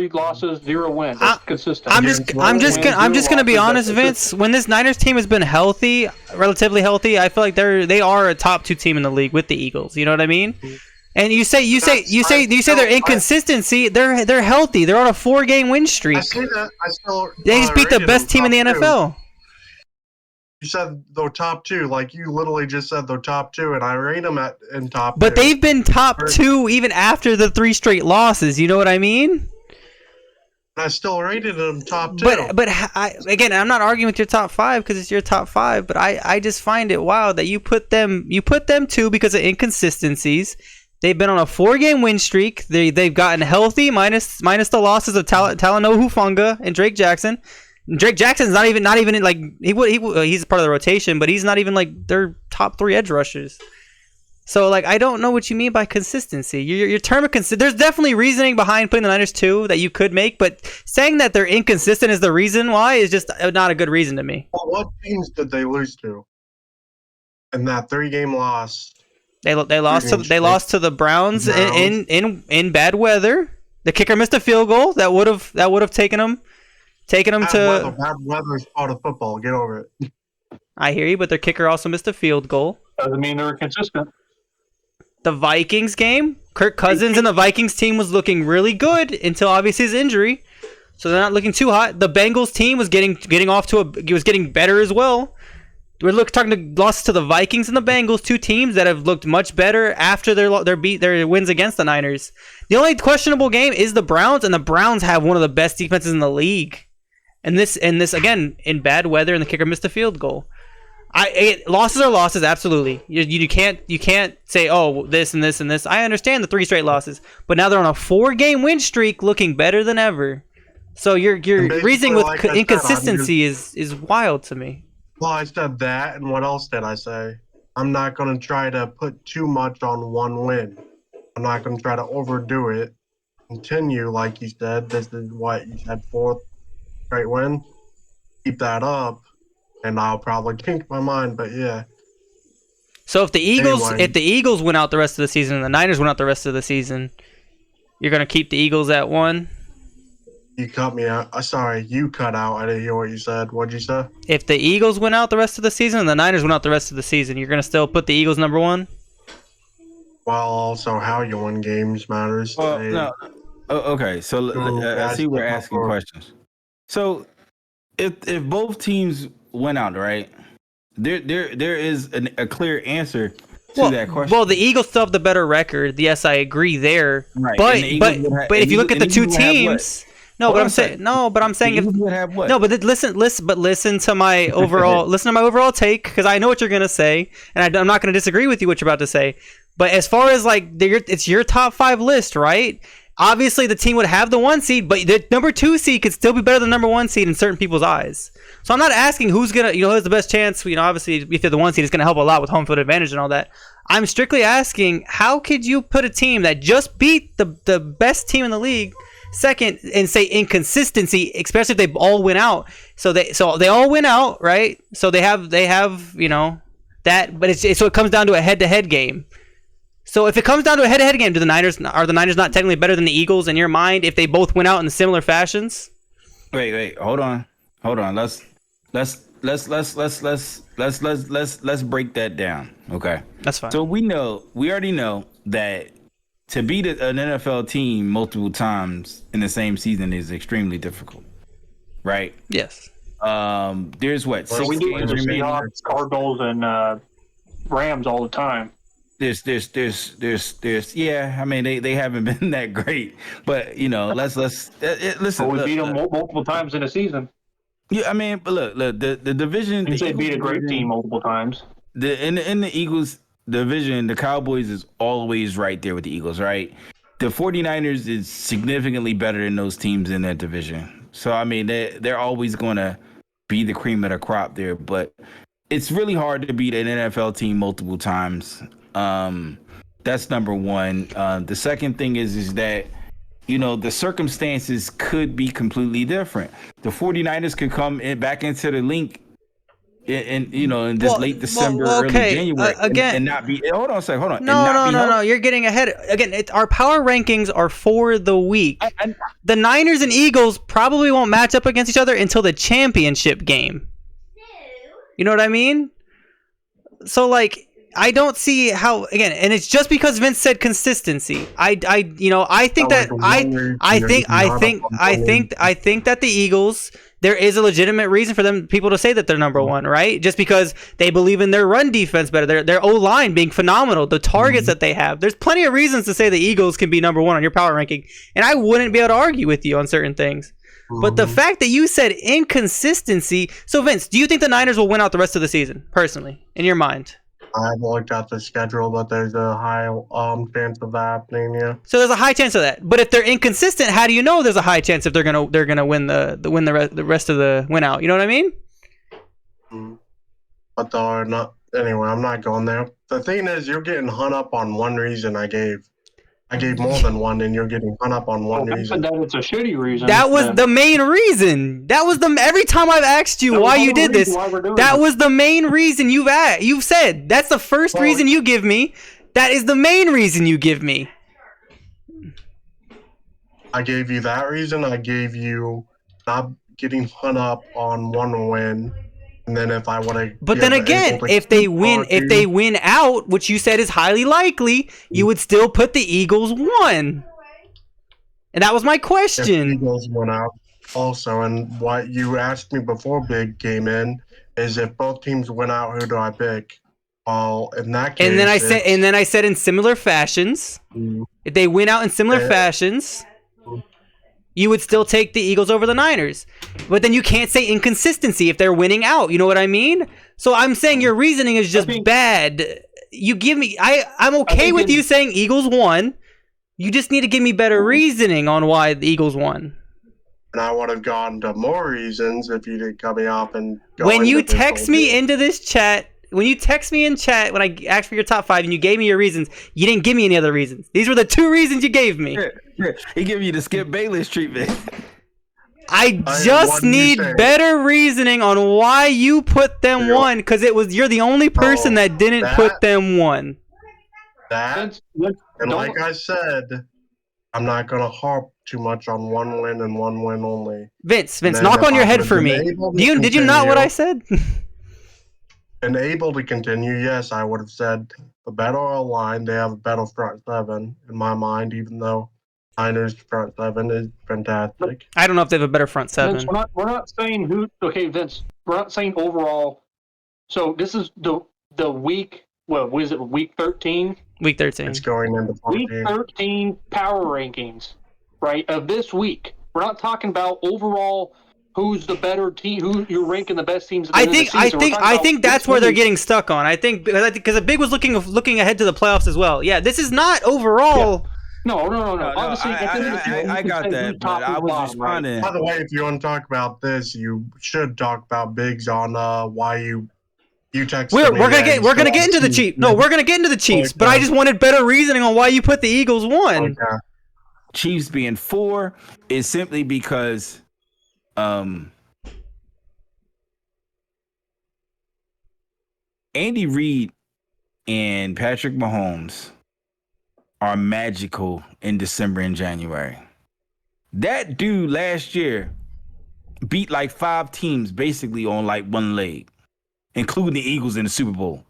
losses, 0 wins. That's consistent. I'm just gonna be honest, Vince. When this Niners team has been healthy, relatively healthy, I feel like they are a top 2 team in the league with the Eagles. You know what I mean? And you say they're inconsistency. They're healthy. They're on a 4-game win streak. I say that. They just beat the best team in the NFL. You said the top 2, like you literally just said the top 2, and I rate them in top 2. But they've been top 2 even after the 3 straight losses. You know what I mean? I still rated them top 2. But I'm not arguing with your top 5 because it's your top 5. But I just find it wild that you put them 2 because of inconsistencies. They've been on a 4-game win streak. They've gotten healthy minus the losses of Talanoa Hufanga and Drake Jackson. Drake Jackson's not even like he's part of the rotation, but he's not even like their top 3 edge rushers. So like I don't know what you mean by consistency. Your term of there's definitely reasoning behind putting the Niners 2 that you could make, but saying that they're inconsistent is the reason why is just not a good reason to me. Well, what teams did they lose to in that 3-game loss? They lost to the Browns in bad weather. The kicker missed a field goal that would have taken them to. Bad weather is part of football. Get over it. I hear you, but their kicker also missed a field goal. Doesn't mean they're consistent. The Vikings game, Kirk Cousins and the Vikings team was looking really good until obviously his injury, so they're not looking too hot. The Bengals team was getting better as well. We're talking to losses to the Vikings and the Bengals, 2 teams that have looked much better after their wins against the Niners. The only questionable game is the Browns, and the Browns have one of the best defenses in the league. And this again in bad weather, and the kicker missed a field goal. Losses are losses, absolutely. You can't say this and this and this. I understand the 3 straight losses, but now they're on a 4-game win streak, looking better than ever. So your reasoning with inconsistency is wild to me. Well, I said that, and what else did I say? I'm not going to try to put too much on one win. I'm not going to try to overdo it. continue, like you said, this is what you said, fourth straight win. Keep that up, and I'll probably change my mind. But yeah, So if the Anyway. Eagles win out the rest of the season and the Niners win out the rest of the season, you're gonna keep the Eagles at 1. you cut me out. Sorry, you cut out. I didn't hear what you said. What'd you say? If the Eagles win out the rest of the season and the Niners win out the rest of the season, you're gonna still put the Eagles number 1? Well, also how you win games matters. Well, no. Okay, so I see we're asking questions. So if both teams went out, right? There is a clear answer to that question. Well, the Eagles still have the better record. Yes, I agree there. Right. But And the Eagles would have- but if you look at and the two Eagles would have what? teams, no, Hold but on I'm a saying second. no, but I'm saying The if Eagles would have what? no, but listen to my overall listen to my overall take, because I know what you're gonna say, and I'm not gonna disagree with you what you're about to say. But as far as like it's your top 5 list, right? Obviously, the team would have the 1 seed, but the number 2 seed could still be better than the number 1 seed in certain people's eyes. So I'm not asking who's gonna, who has the best chance. Obviously, if you're the 1 seed, it's gonna help a lot with home field advantage and all that. I'm strictly asking, how could you put a team that just beat the best team in the league second and say inconsistency, especially if they all win out? So they all win out, right? So they have that, but so it comes down to a head-to-head game. So if it comes down to a head-to-head game, are the Niners not technically better than the Eagles in your mind if they both went out in similar fashions? Wait, hold on. Let's break that down. Okay. That's fine. So we already know that to beat an NFL team multiple times in the same season is extremely difficult. Right? Yes. There's what? Well, We 6 do games the remaining. Seahawks, Cardinals, and Rams all the time. There's yeah, I mean they haven't been that great, but let's listen. But we Look, beat them multiple times in a season. yeah, I mean, but look, the division. You The say Eagles beat a great division- team multiple times. in the Eagles division, the Cowboys is always right there with the Eagles, right? The 49ers is significantly better than those teams in that division. So I mean, they're always going to be the cream of the crop there, but it's really hard to beat an NFL team multiple times. That's number one. The second thing is that the circumstances could be completely different. The 49ers could come back into the link in this late December, early January, again, and not be. Hold on a second. Hold on. No. You're getting ahead. Again, our power rankings are for the week. The Niners and Eagles probably won't match up against each other until the championship game. You know what I mean? So like, I don't see how, again, and it's just because Vince said consistency. I think that the Eagles, there is a legitimate reason for people to say that they're number 1, right? Just because they believe in their run defense better, their O-line being phenomenal, the targets that they have. There's plenty of reasons to say the Eagles can be number 1 on your power ranking, and I wouldn't be able to argue with you on certain things. But the fact that you said inconsistency, so Vince, do you think the Niners will win out the rest of the season, personally, in your mind? I haven't looked at the schedule, but there's a high chance of that happening. Yeah. So there's a high chance of that. But if they're inconsistent, how do you know there's a high chance if they're gonna win the rest of the win out? You know what I mean? But they're not. Anyway, I'm not going there. The thing is, you're getting hung up on one reason I gave. I gave more than one, and you're getting hung up on one reason. That it's a shitty reason. That was the main reason. That was every time I've asked you why you did this, that was the main reason you've said. That's the first reason you give me. That is the main reason you give me. I gave you that reason. I gave you not getting hung up on one win. And then if I would have, but then again, if they win out, which you said is highly likely, you would still put the Eagles 1. And that was my question. If the Eagles went out also, and what you asked me before Big came in is if both teams went out, who do I pick? Well, in that case, and then I said in similar fashions, if they win out in similar fashions, you would still take the Eagles over the Niners. But then you can't say inconsistency if they're winning out. You know what I mean? So I'm saying your reasoning is just bad. You give me... I'm okay with you saying Eagles won. You just need to give me better reasoning on why the Eagles won. And I would have gone to more reasons if you didn't cut me off and go when you into this text whole me deal. into this chat when you text me in chat when I asked for your top 5 and you gave me your reasons, you didn't give me any other reasons. These were the 2 reasons you gave me. He gave you the Skip Bayless treatment. I just need better reasoning on why you put them 1, because you're the only person that didn't put them 1. And like I said, I'm not gonna harp too much on 1 win and 1 win only. Vince, knock on your head for me. Did you not what I said? And able to continue, yes, I would have said the better line. They have a better front 7 in my mind, even though Niners front 7 is fantastic. I don't know if they have a better front 7. Vince, we're not saying who. Okay, Vince, we're not saying overall. So this is the week. What is it? Week 13. Week 13. It's going into 14. Week 13 power rankings, right? Of this week. We're not talking about overall. Who's the better team? Who you're ranking the best teams? At the end of the season. I think that's where they're getting stuck on. I think because the Big was looking ahead to the playoffs as well. Yeah, this is not overall. Yeah. No. Obviously, I got that, but I was responding. By the way, if you want to talk about this, you should talk about Biggs on why you texted me. We're gonna get into the Chiefs. No, we're gonna get into the Chiefs. But I just wanted better reasoning on why you put the Eagles 1. Okay. Chiefs being 4 is simply because Andy Reid and Patrick Mahomes are magical in December and January. That dude last year beat like 5 teams basically on like one leg, including the Eagles in the Super Bowl.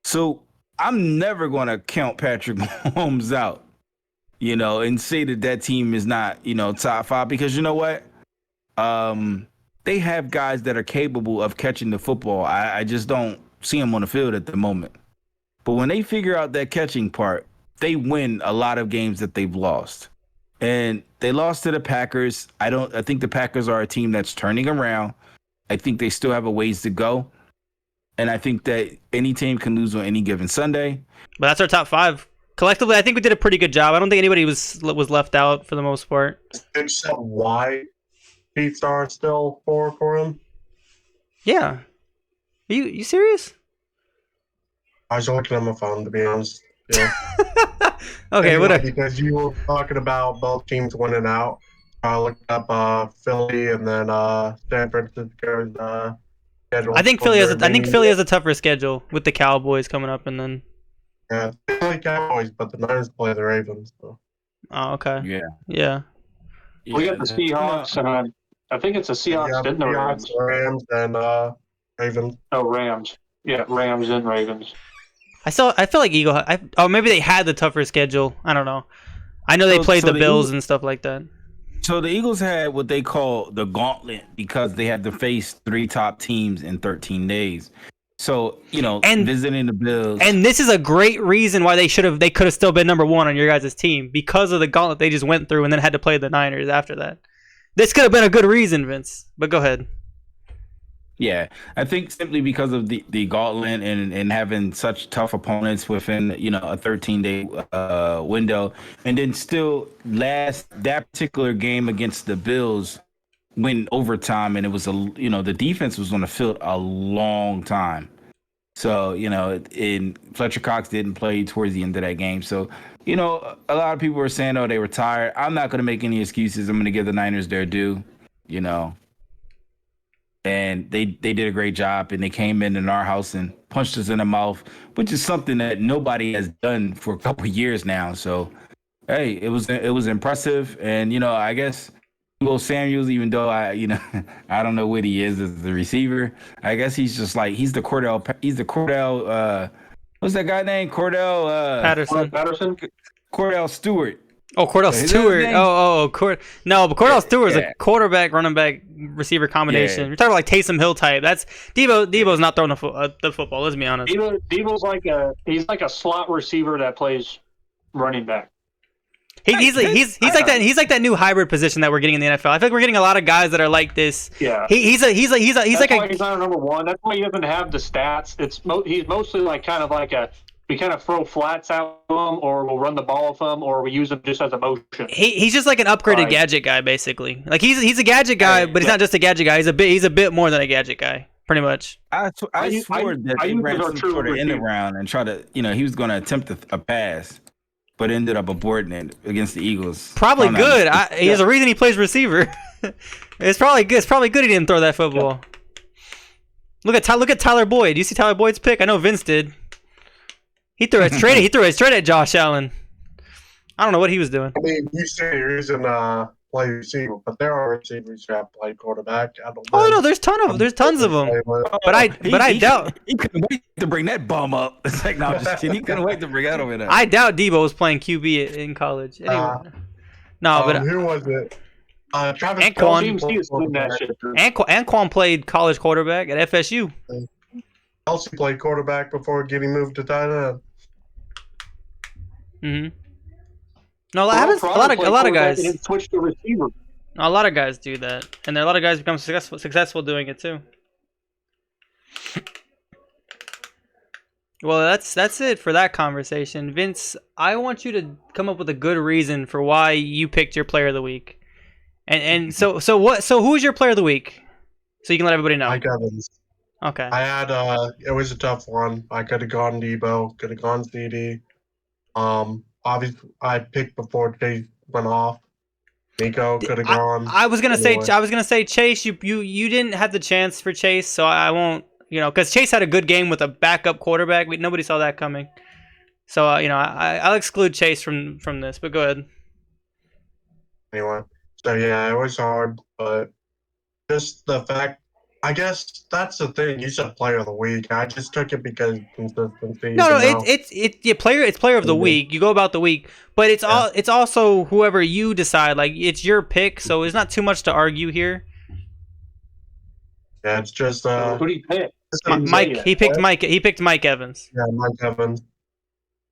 So I'm never going to count Patrick Mahomes out, and say that team is not, top 5, because you know what? They have guys that are capable of catching the football. I just don't see them on the field at the moment. But when they figure out that catching part, they win a lot of games that they've lost. And they lost to the Packers. I think the Packers are a team that's turning around. I think they still have a ways to go. And I think that any team can lose on any given Sunday. But that's our top 5. Collectively, I think we did a pretty good job. I don't think anybody was left out for the most part. Except why Chiefs are still 4 for him? Yeah. Are you serious? I was looking at my phone, to be honest. Yeah. Okay, whatever. Because you were talking about both teams winning out. I looked up Philly and then San Francisco's schedule. I think Philly has a tougher schedule with the Cowboys coming up, and then. Yeah, they play Cowboys, but the Niners play the Ravens. So. Oh, okay. Yeah. We got the Seahawks, and I think it's the Seahawks and the Rams. Rams and Ravens. Oh, Rams. Yeah, Rams and Ravens. I feel like maybe they had the tougher schedule. I don't know. I know they played the Bills and stuff like that. So the Eagles had what they call the gauntlet because they had to face 3 top teams in 13 days. So, visiting the Bills. And this is a great reason why they could have still been number 1 on your guys' team, because of the gauntlet they just went through and then had to play the Niners after that. This could have been a good reason, Vince. But go ahead. Yeah, I think simply because of the gauntlet and having such tough opponents within, a 13-day window, and then still that particular game against the Bills went overtime, and it was the defense was on the field a long time. So, and Fletcher Cox didn't play towards the end of that game. So, a lot of people were saying, oh, they were tired. I'm not going to make any excuses. I'm going to give the Niners their due, And they did a great job, and they came in our house and punched us in the mouth, which is something that nobody has done for a couple of years now. So, hey, it was impressive. And, I guess Will Samuels, even though I don't know what he is as the receiver, I guess he's just like, he's the Cordell, what's that guy name? Patterson. Cordell Stewart. Oh, Cordell Stewart. But Cordell Stewart is a quarterback, running back, receiver combination. Yeah. You're talking like Taysom Hill type. That's Debo's not throwing the football. Let's be honest. Debo's like a slot receiver that plays running back. He's like that. He's like that new hybrid position that we're getting in the NFL. I feel like we're getting a lot of guys that are like this. Yeah. He's That's why he's not a number 1. That's why he doesn't have the stats. He's mostly like kind of like we kind of throw flats out to him, or we'll run the ball with him, or we use him just as a motion. He's just like an upgraded gadget guy, basically. Like he's a gadget guy, but he's not just a gadget guy. He's a bit more than a gadget guy. pretty much. I swore that they ran some sort of end around and try to, he was going to attempt a pass, but ended up aborting it against the Eagles. Probably good. There's a reason he plays receiver. It's probably good. It's probably good he didn't throw that football. Look at Tyler Boyd. Do you see Tyler Boyd's pick? I know Vince did. He threw it straight. He threw it straight at Josh Allen. I don't know what he was doing. I mean, you say he isn't play receiver, but there are receivers who have played quarterback. Oh no, there's tons of them. But I doubt he couldn't wait to bring that bum up. It's like, no, I'm just kidding. He couldn't wait to bring that over there. I doubt Debo was playing QB in college. Anyway, who was it? Travis Anquan played college quarterback at FSU. Kelsey played quarterback before getting moved to tight end. Mm-hmm. No, a lot of guys switch to receiver. A lot of guys do that, and a lot of guys become successful doing it too. Well, that's it for that conversation, Vince. I want you to come up with a good reason for why you picked your player of the week, and so who's your player of the week? So you can let everybody know. Mike Evans. Okay. I had it was a tough one. I could have gone Debo, could have gone CD. Obviously, I picked before Chase went off. Nico could have gone. I was gonna say Chase. You didn't have the chance for Chase, so I won't. Because Chase had a good game with a backup quarterback. Nobody saw that coming. So I'll exclude Chase from this. But go ahead. Anyway, so yeah, it was hard, but just the fact. I guess that's the thing. You said player of the week. I just took it because consistency. No, it's player of the week. You go about the week, but it's also whoever you decide. Like, it's your pick, so it's not too much to argue here. Yeah, it's just who do you pick? Mike. He picked Mike. He picked Mike Evans. Yeah, Mike Evans.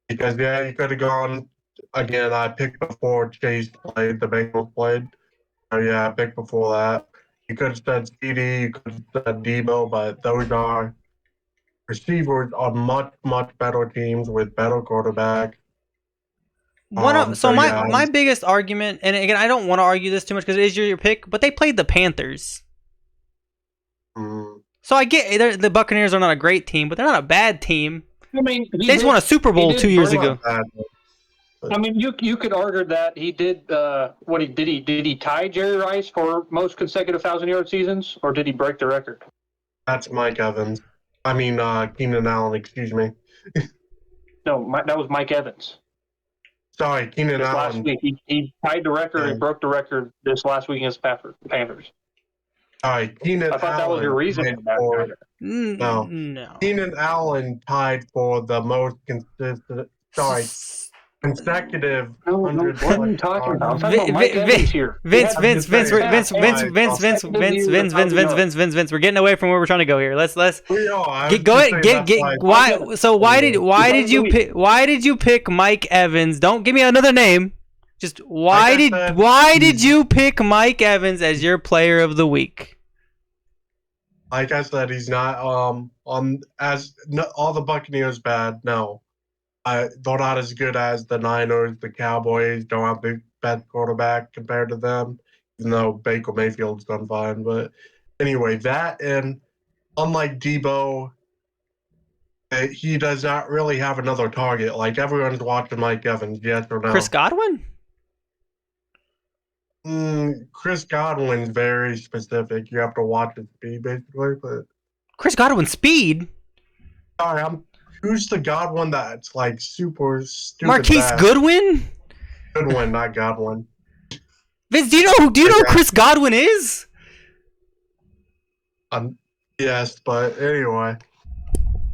Because you could have gone again. I picked before Chase played. The Bengals played. Oh yeah, I picked before that. You could have said CD, you could have said Debo, but those are receivers on much, much better teams with better quarterbacks. My biggest argument, and again, I don't want to argue this too much because it is your pick, but they played the Panthers. So I get the Buccaneers are not a great team, but they're not a bad team. I mean, they just won a Super Bowl 2 years ago. I mean, you could argue that he did. Did he tie Jerry Rice for most consecutive 1,000-yard seasons, or did he break the record? That's Mike Evans. I mean, Keenan Allen. Excuse me. No, that was Mike Evans. Sorry, Keenan Allen. Last week he tied the record and broke the record this last week against Panthers. All right, Keenan Allen. I thought that was your reason for that. No. Keenan Allen tied for the most consistent. Sorry. Consecutive. What are you talking about? Vince. We're getting away from where we're trying to go here. Let's go ahead. Why did you pick Mike Evans? Don't give me another name. Just why did you pick Mike Evans as your player of the week? Like I said, he's not all the Buccaneers bad. No. They're not as good as the Niners, the Cowboys. Don't have the best quarterback compared to them, even though Baker Mayfield's done fine. But anyway, that and unlike Debo, he does not really have another target. Like, everyone's watching Mike Evans, yes or no? Chris Godwin? Chris Godwin's very specific. You have to watch his speed, basically. But Chris Godwin's speed? Sorry, who's the Godwin that's like super stupid? Marquise Goodwin? Goodwin, not Godwin. Vince, do you know who Chris Godwin is? Yes, but anyway,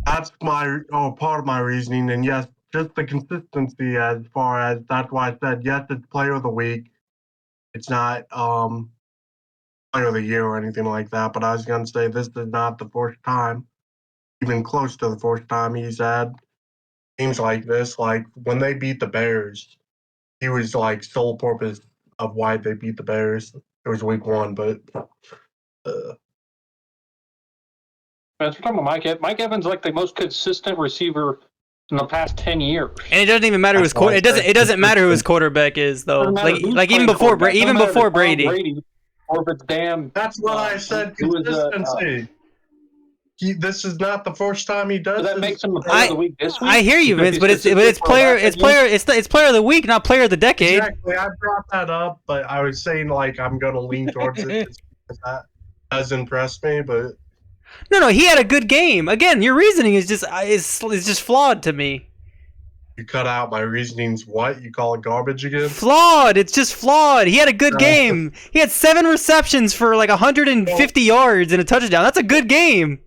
that's part of my reasoning, and yes, just the consistency as far as that's why I said yes, it's player of the week. It's not player of the year or anything like that. But I was gonna say this is not the first time. Even close to the first time he's had games like this. Like, when they beat the Bears, he was like sole purpose of why they beat the Bears. It was week 1, but we're talking about Mike Evans, like the most consistent receiver in the past 10 years. And it doesn't even matter it doesn't matter who his quarterback is, though. Like even before Brady. Or if it's damn. That's what I said. Consistency. this is not the first time he does. Does that this. make him the player of the week this week? I hear you, Vince, but it's player of the week, not player of the decade. Exactly. I brought that up, but I was saying like I'm gonna lean towards it just because that does impress me. But No, he had a good game. Again, your reasoning is just flawed to me. you cut out my reasonings. What you call it garbage again? Flawed. It's just flawed. He had a good game. He had 7 receptions for like 150 yards and a touchdown. That's a good game.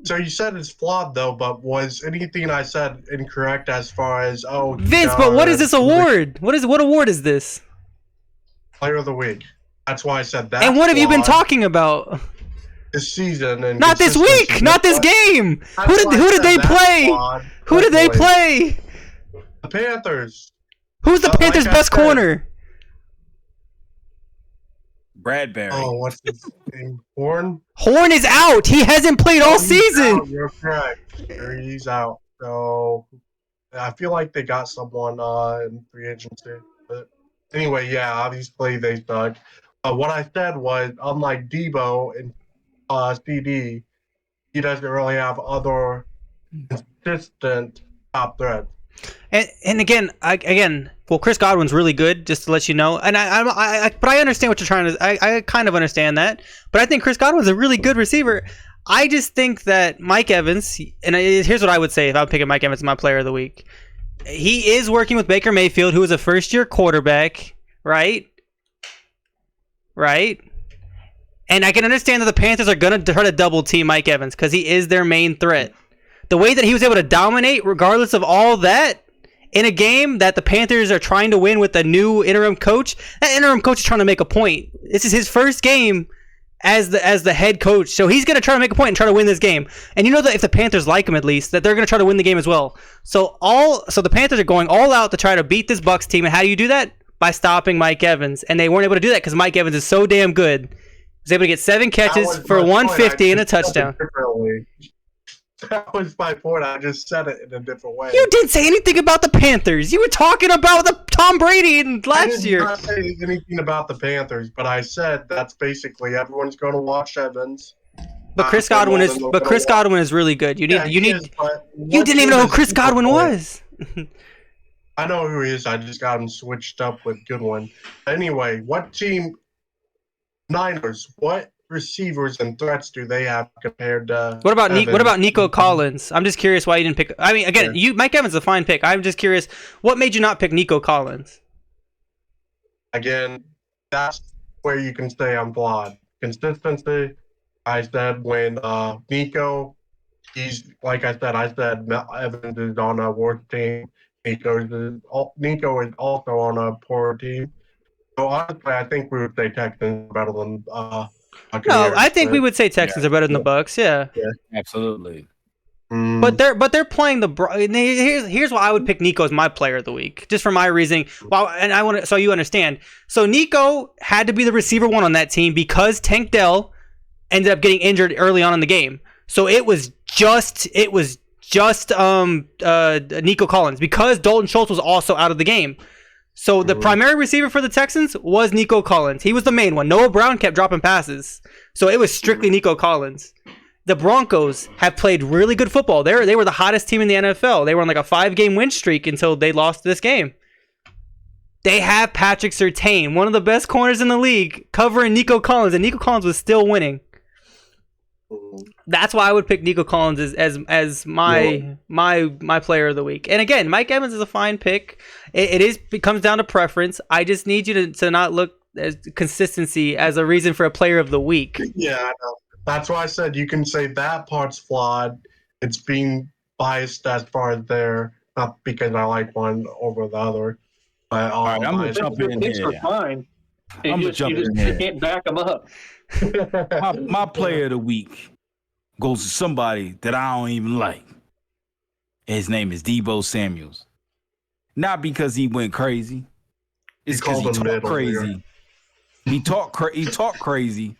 So you said it's flawed though, but was anything I said incorrect as far as Vince, but what is this award? What award is this? Player of the week? That's why I said that. And what have you been talking about? This season and Not this week, not this game. Who did they play? Who did they play? The Panthers. Who's the Panthers' best corner? Bradbury. Oh, what's his name? Horn? Horn is out. He hasn't played all season. Out. You're correct. He's out. So I feel like they got someone in free agency. But anyway, yeah, obviously they suck. What I said was, unlike Debo and CD, he doesn't really have other consistent top threats. And again, well, Chris Godwin's really good, just to let you know. And but I understand what you're trying to. I kind of understand that. But I think Chris Godwin's a really good receiver. I just think that Mike Evans, and here's what I would say if I'm picking Mike Evans as my player of the week. He is working with Baker Mayfield, who is a first-year quarterback, right? Right. And I can understand that the Panthers are going to try to double team Mike Evans because he is their main threat. The way that he was able to dominate, regardless of all that, in a game that the Panthers are trying to win with a new interim coach, that interim coach is trying to make a point. This is his first game as the head coach, so he's going to try to make a point and try to win this game. And you know that if the Panthers like him, at least, that they're going to try to win the game as well. So the Panthers are going all out to try to beat this Bucs team. And how do you do that? By stopping Mike Evans. And they weren't able to do that because Mike Evans is so damn good. He was able to get 7 catches for 150 and a touchdown. That was my point. I just said it in a different way. You didn't say anything about the Panthers. You were talking about the Tom Brady last year. I didn't say anything about the Panthers, but I said that's basically everyone's going to watch Evans. But Chris Godwin is really good. You didn't even know who Chris Godwin was. I know who he is. I just got him switched up with Goodwin. Anyway, what team? Niners. What receivers and threats do they have compared to? What about Nico Collins? I'm just curious why you didn't pick. I mean, again, Mike Evans is a fine pick. I'm just curious what made you not pick Nico Collins. Again, that's where you can say I'm flawed. Consistency. I said when Nico, he's like I said Evans is on a worse team. Nico is also on a poor team. So honestly, I think we would say Texans are better than. No, I think we would say Texans are better than the Bucs. Yeah, Absolutely. But they're playing here's why I would pick Nico as my player of the week, just for my reasoning. Well, and I want to so you understand. So Nico had to be the receiver one on that team because Tank Dell ended up getting injured early on in the game. So it was just Nico Collins because Dalton Schultz was also out of the game. So the primary receiver for the Texans was Nico Collins. He was the main one. Noah Brown kept dropping passes. So it was strictly Nico Collins. The Broncos have played really good football. They were the hottest team in the NFL. They were on like a 5-game win streak until they lost this game. They have Patrick Surtain, one of the best corners in the league, covering Nico Collins, and Nico Collins was still winning. That's why I would pick Nico Collins as my player of the week. And again, Mike Evans is a fine pick. It comes down to preference. I just need you to not look at consistency as a reason for a player of the week. Yeah, I know. That's why I said you can say that part's flawed. It's being biased as far as there, not because I like one over the other. But all right, I'm gonna jump in here. Fine. I'm gonna jump in here. You can't back them up. My player of the week goes to somebody that I don't even like. His name is Deebo Samuels. Not because he went crazy. It's because he talked crazy. He talked crazy.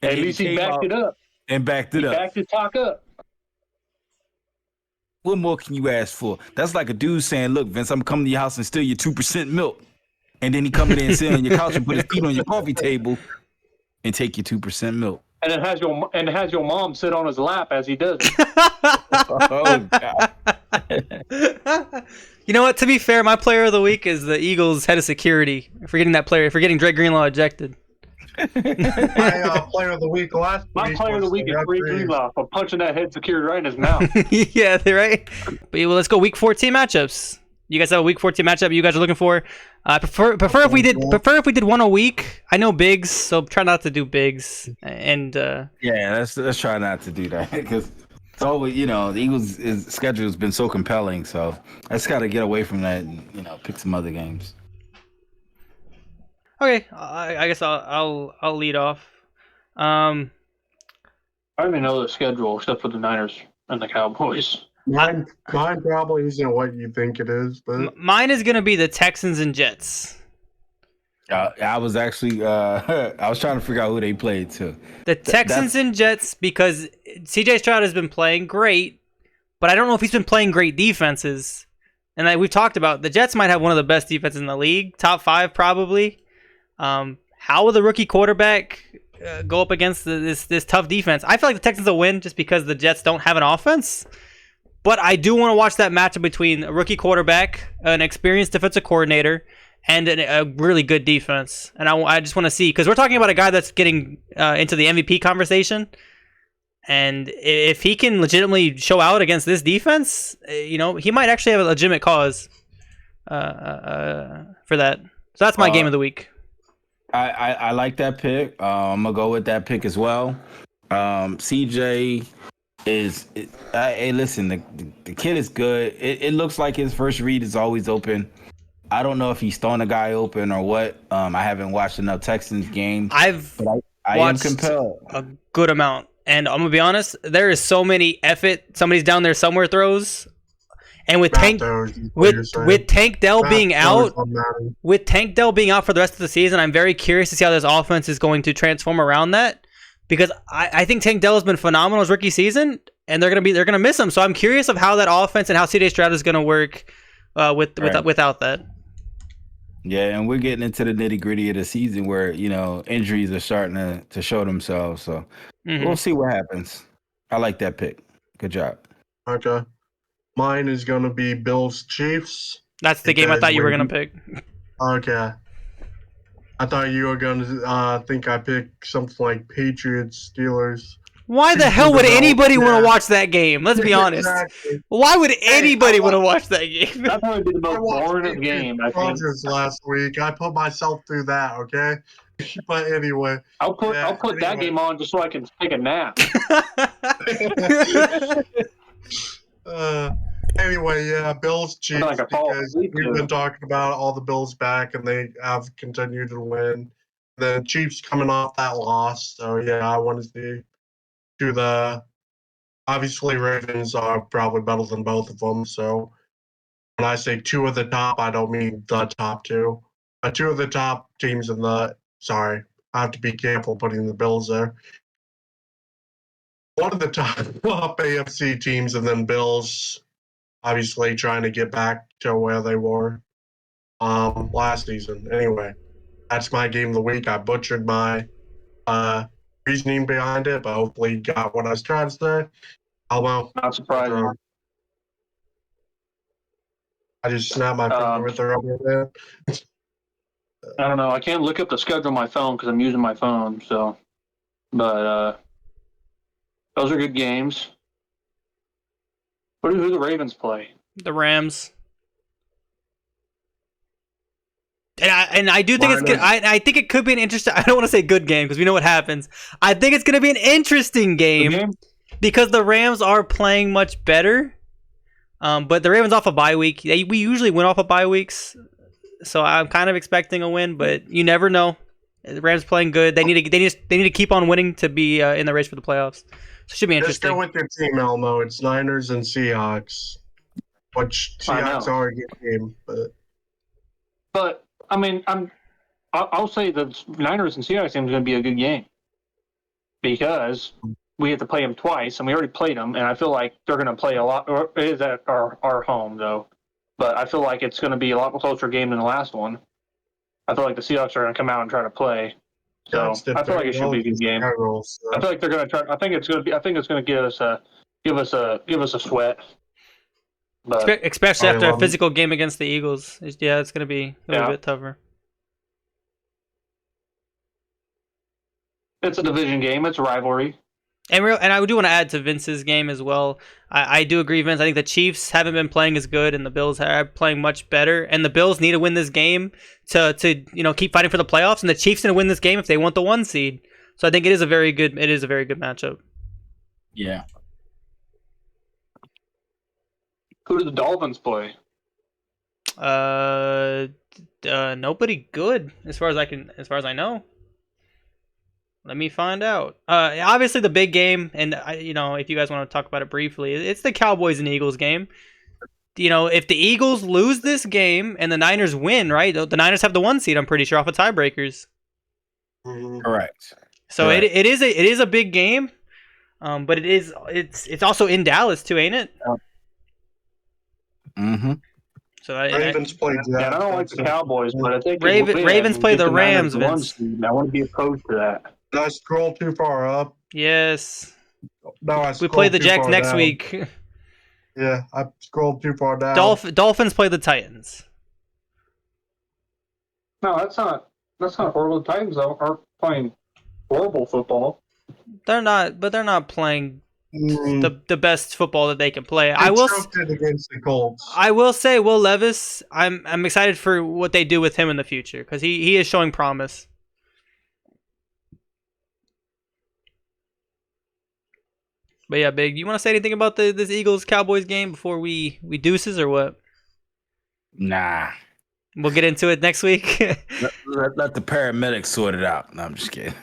At least he backed it up. And backed it up. Backed the talk up. What more can you ask for? That's like a dude saying, look, Vince, I'm coming to your house and steal your 2% milk. And then he come in and sit on your couch and put his feet on your coffee table and take your 2% milk. And it has your mom sit on his lap as he does it. Oh God. You know what? To be fair, my player of the week is the Eagles head of security for getting Dre Greenlaw ejected. My player of the week last My week player of the was week is Ray referee. Greenlaw for punching that head security right in his mouth. Yeah, they're right. But yeah, well, let's go week 14 matchups. You guys have a week 14 matchup you guys are looking for. Prefer if we did one a week. I know bigs, so try not to do bigs. And Yeah, let's try not to do that because it's always the Eagles' schedule has been so compelling. So I just got to get away from that and pick some other games. okay, I guess I'll lead off. I don't even know the schedule except for the Niners and the Cowboys. Mine probably isn't what you think it is, but Mine is gonna be the Texans and Jets. I was actually I was trying to figure out who they played too. The Texans and Jets, because CJ Stroud has been playing great, but I don't know if he's been playing great defenses. And like we've talked about, the Jets might have one of the best defenses in the league, top 5 probably. How will the rookie quarterback go up against this tough defense? I feel like the Texans will win just because the Jets don't have an offense. But I do want to watch that matchup between a rookie quarterback, an experienced defensive coordinator, and a really good defense. And I just want to see, because we're talking about a guy that's getting into the MVP conversation. And if he can legitimately show out against this defense, he might actually have a legitimate cause for that. So that's my game of the week. I like that pick. I'm gonna go with that pick as well. CJ hey, listen, the kid is good. It looks like his first read is always open. I don't know if he's throwing a guy open or what. I haven't watched enough Texans games. I am watched compelled a good amount, and I'm gonna be honest. There is so many somebody's down there somewhere throws, and with Tank Dell being out for the rest of the season, I'm very curious to see how this offense is going to transform around that. Because I think Tank Dell has been phenomenal his rookie season, and they're gonna miss him. So I'm curious of how that offense and how CJ Stroud is gonna work without that. Yeah, and we're getting into the nitty gritty of the season where injuries are starting to show themselves. So we'll see what happens. I like that pick. Good job. Okay, mine is gonna be Bills Chiefs. That's the game I thought you were gonna pick. Okay. I thought you were going to think I picked something like Patriots, Steelers. Why the hell would anybody want to watch that game? Let's be honest. Exactly. Why would anybody want to watch that game? That probably be the most boring game, I think. Last week. I put myself through that, okay? But anyway. I'll put that game on just so I can take a nap. Anyway, yeah, Bills Chiefs, because we've been talking about all the Bills back, and they have continued to win. The Chiefs coming off that loss, so yeah, I want to see obviously Ravens are probably better than both of them. So when I say two of the top, I don't mean the top two. Two of the top teams sorry, I have to be careful putting the Bills there. One of the top AFC teams, and then Bills. Obviously, trying to get back to where they were last season. Anyway, that's my game of the week. I butchered my reasoning behind it, but hopefully you got what I was trying to say. Not surprising. I just snapped my finger with the rubber there. I don't know. I can't look up the schedule on my phone because I'm using my phone. So, but those are good games. Who do the Ravens play? The Rams. And I do think it's good. I think it could be an interesting. I don't want to say good game because we know what happens. I think it's going to be an interesting game because the Rams are playing much better. But the Ravens off a bye week. We usually win off of bye weeks, so I'm kind of expecting a win. But you never know. The Rams playing good. They need to keep on winning to be in the race for the playoffs. So it should be interesting. Just go with your team, Elmo. It's Niners and Seahawks. Which Seahawks are a good game, but I mean, I'll say the Niners and Seahawks game is going to be a good game because we have to play them twice, and we already played them, and I feel like they're going to play a lot. Or it is at our home though, but I feel like it's going to be a lot closer game than the last one. I feel like the Seahawks are going to come out and try to play. So Giants did I feel like very it should well be a good against the game. Cardinals, I feel like they're gonna try. I think it's gonna give us a sweat. But Especially I after a love it. physical game against the Eagles. Yeah, it's gonna be a Yeah. bit tougher. it's a division game. It's a rivalry. And I do want to add to Vince's game as well. I do agree, Vince. I think the Chiefs haven't been playing as good, and the Bills are playing much better. And the Bills need to win this game to keep fighting for the playoffs. And the Chiefs need to win this game if they want the 1 seed. So I think it is a very good matchup. Yeah. Who do the Dolphins play? Nobody good as far as I know. Let me find out. Obviously the big game, and if you guys want to talk about it briefly, it's the Cowboys and Eagles game. If the Eagles lose this game and the Niners win, right? The Niners have the 1 seed. I'm pretty sure off of tiebreakers. Mhm. Correct. So Correct. it is a big game, but it's also in Dallas too, ain't it? Mm-hmm. So Ravens played Yeah, I don't like the Cowboys, but I think Ravens play the Rams, Vince. I want to be opposed to that. Did I scroll too far up? Yes, No, I we scrolled play the too Jacks far next down. week. Yeah, I scrolled too far down. Dolphins play the Titans. No, that's not horrible. The Titans aren't playing horrible football. They're not playing Mm, the best football that they can play. they I will choked it against the Colts. say Will Levis. I'm excited for what they do with him in the future because he is showing promise. But yeah, Big, you want to say anything about this Eagles Cowboys game before we deuces or what? Nah. We'll get into it next week. Let the paramedics sort it out. No, I'm just kidding.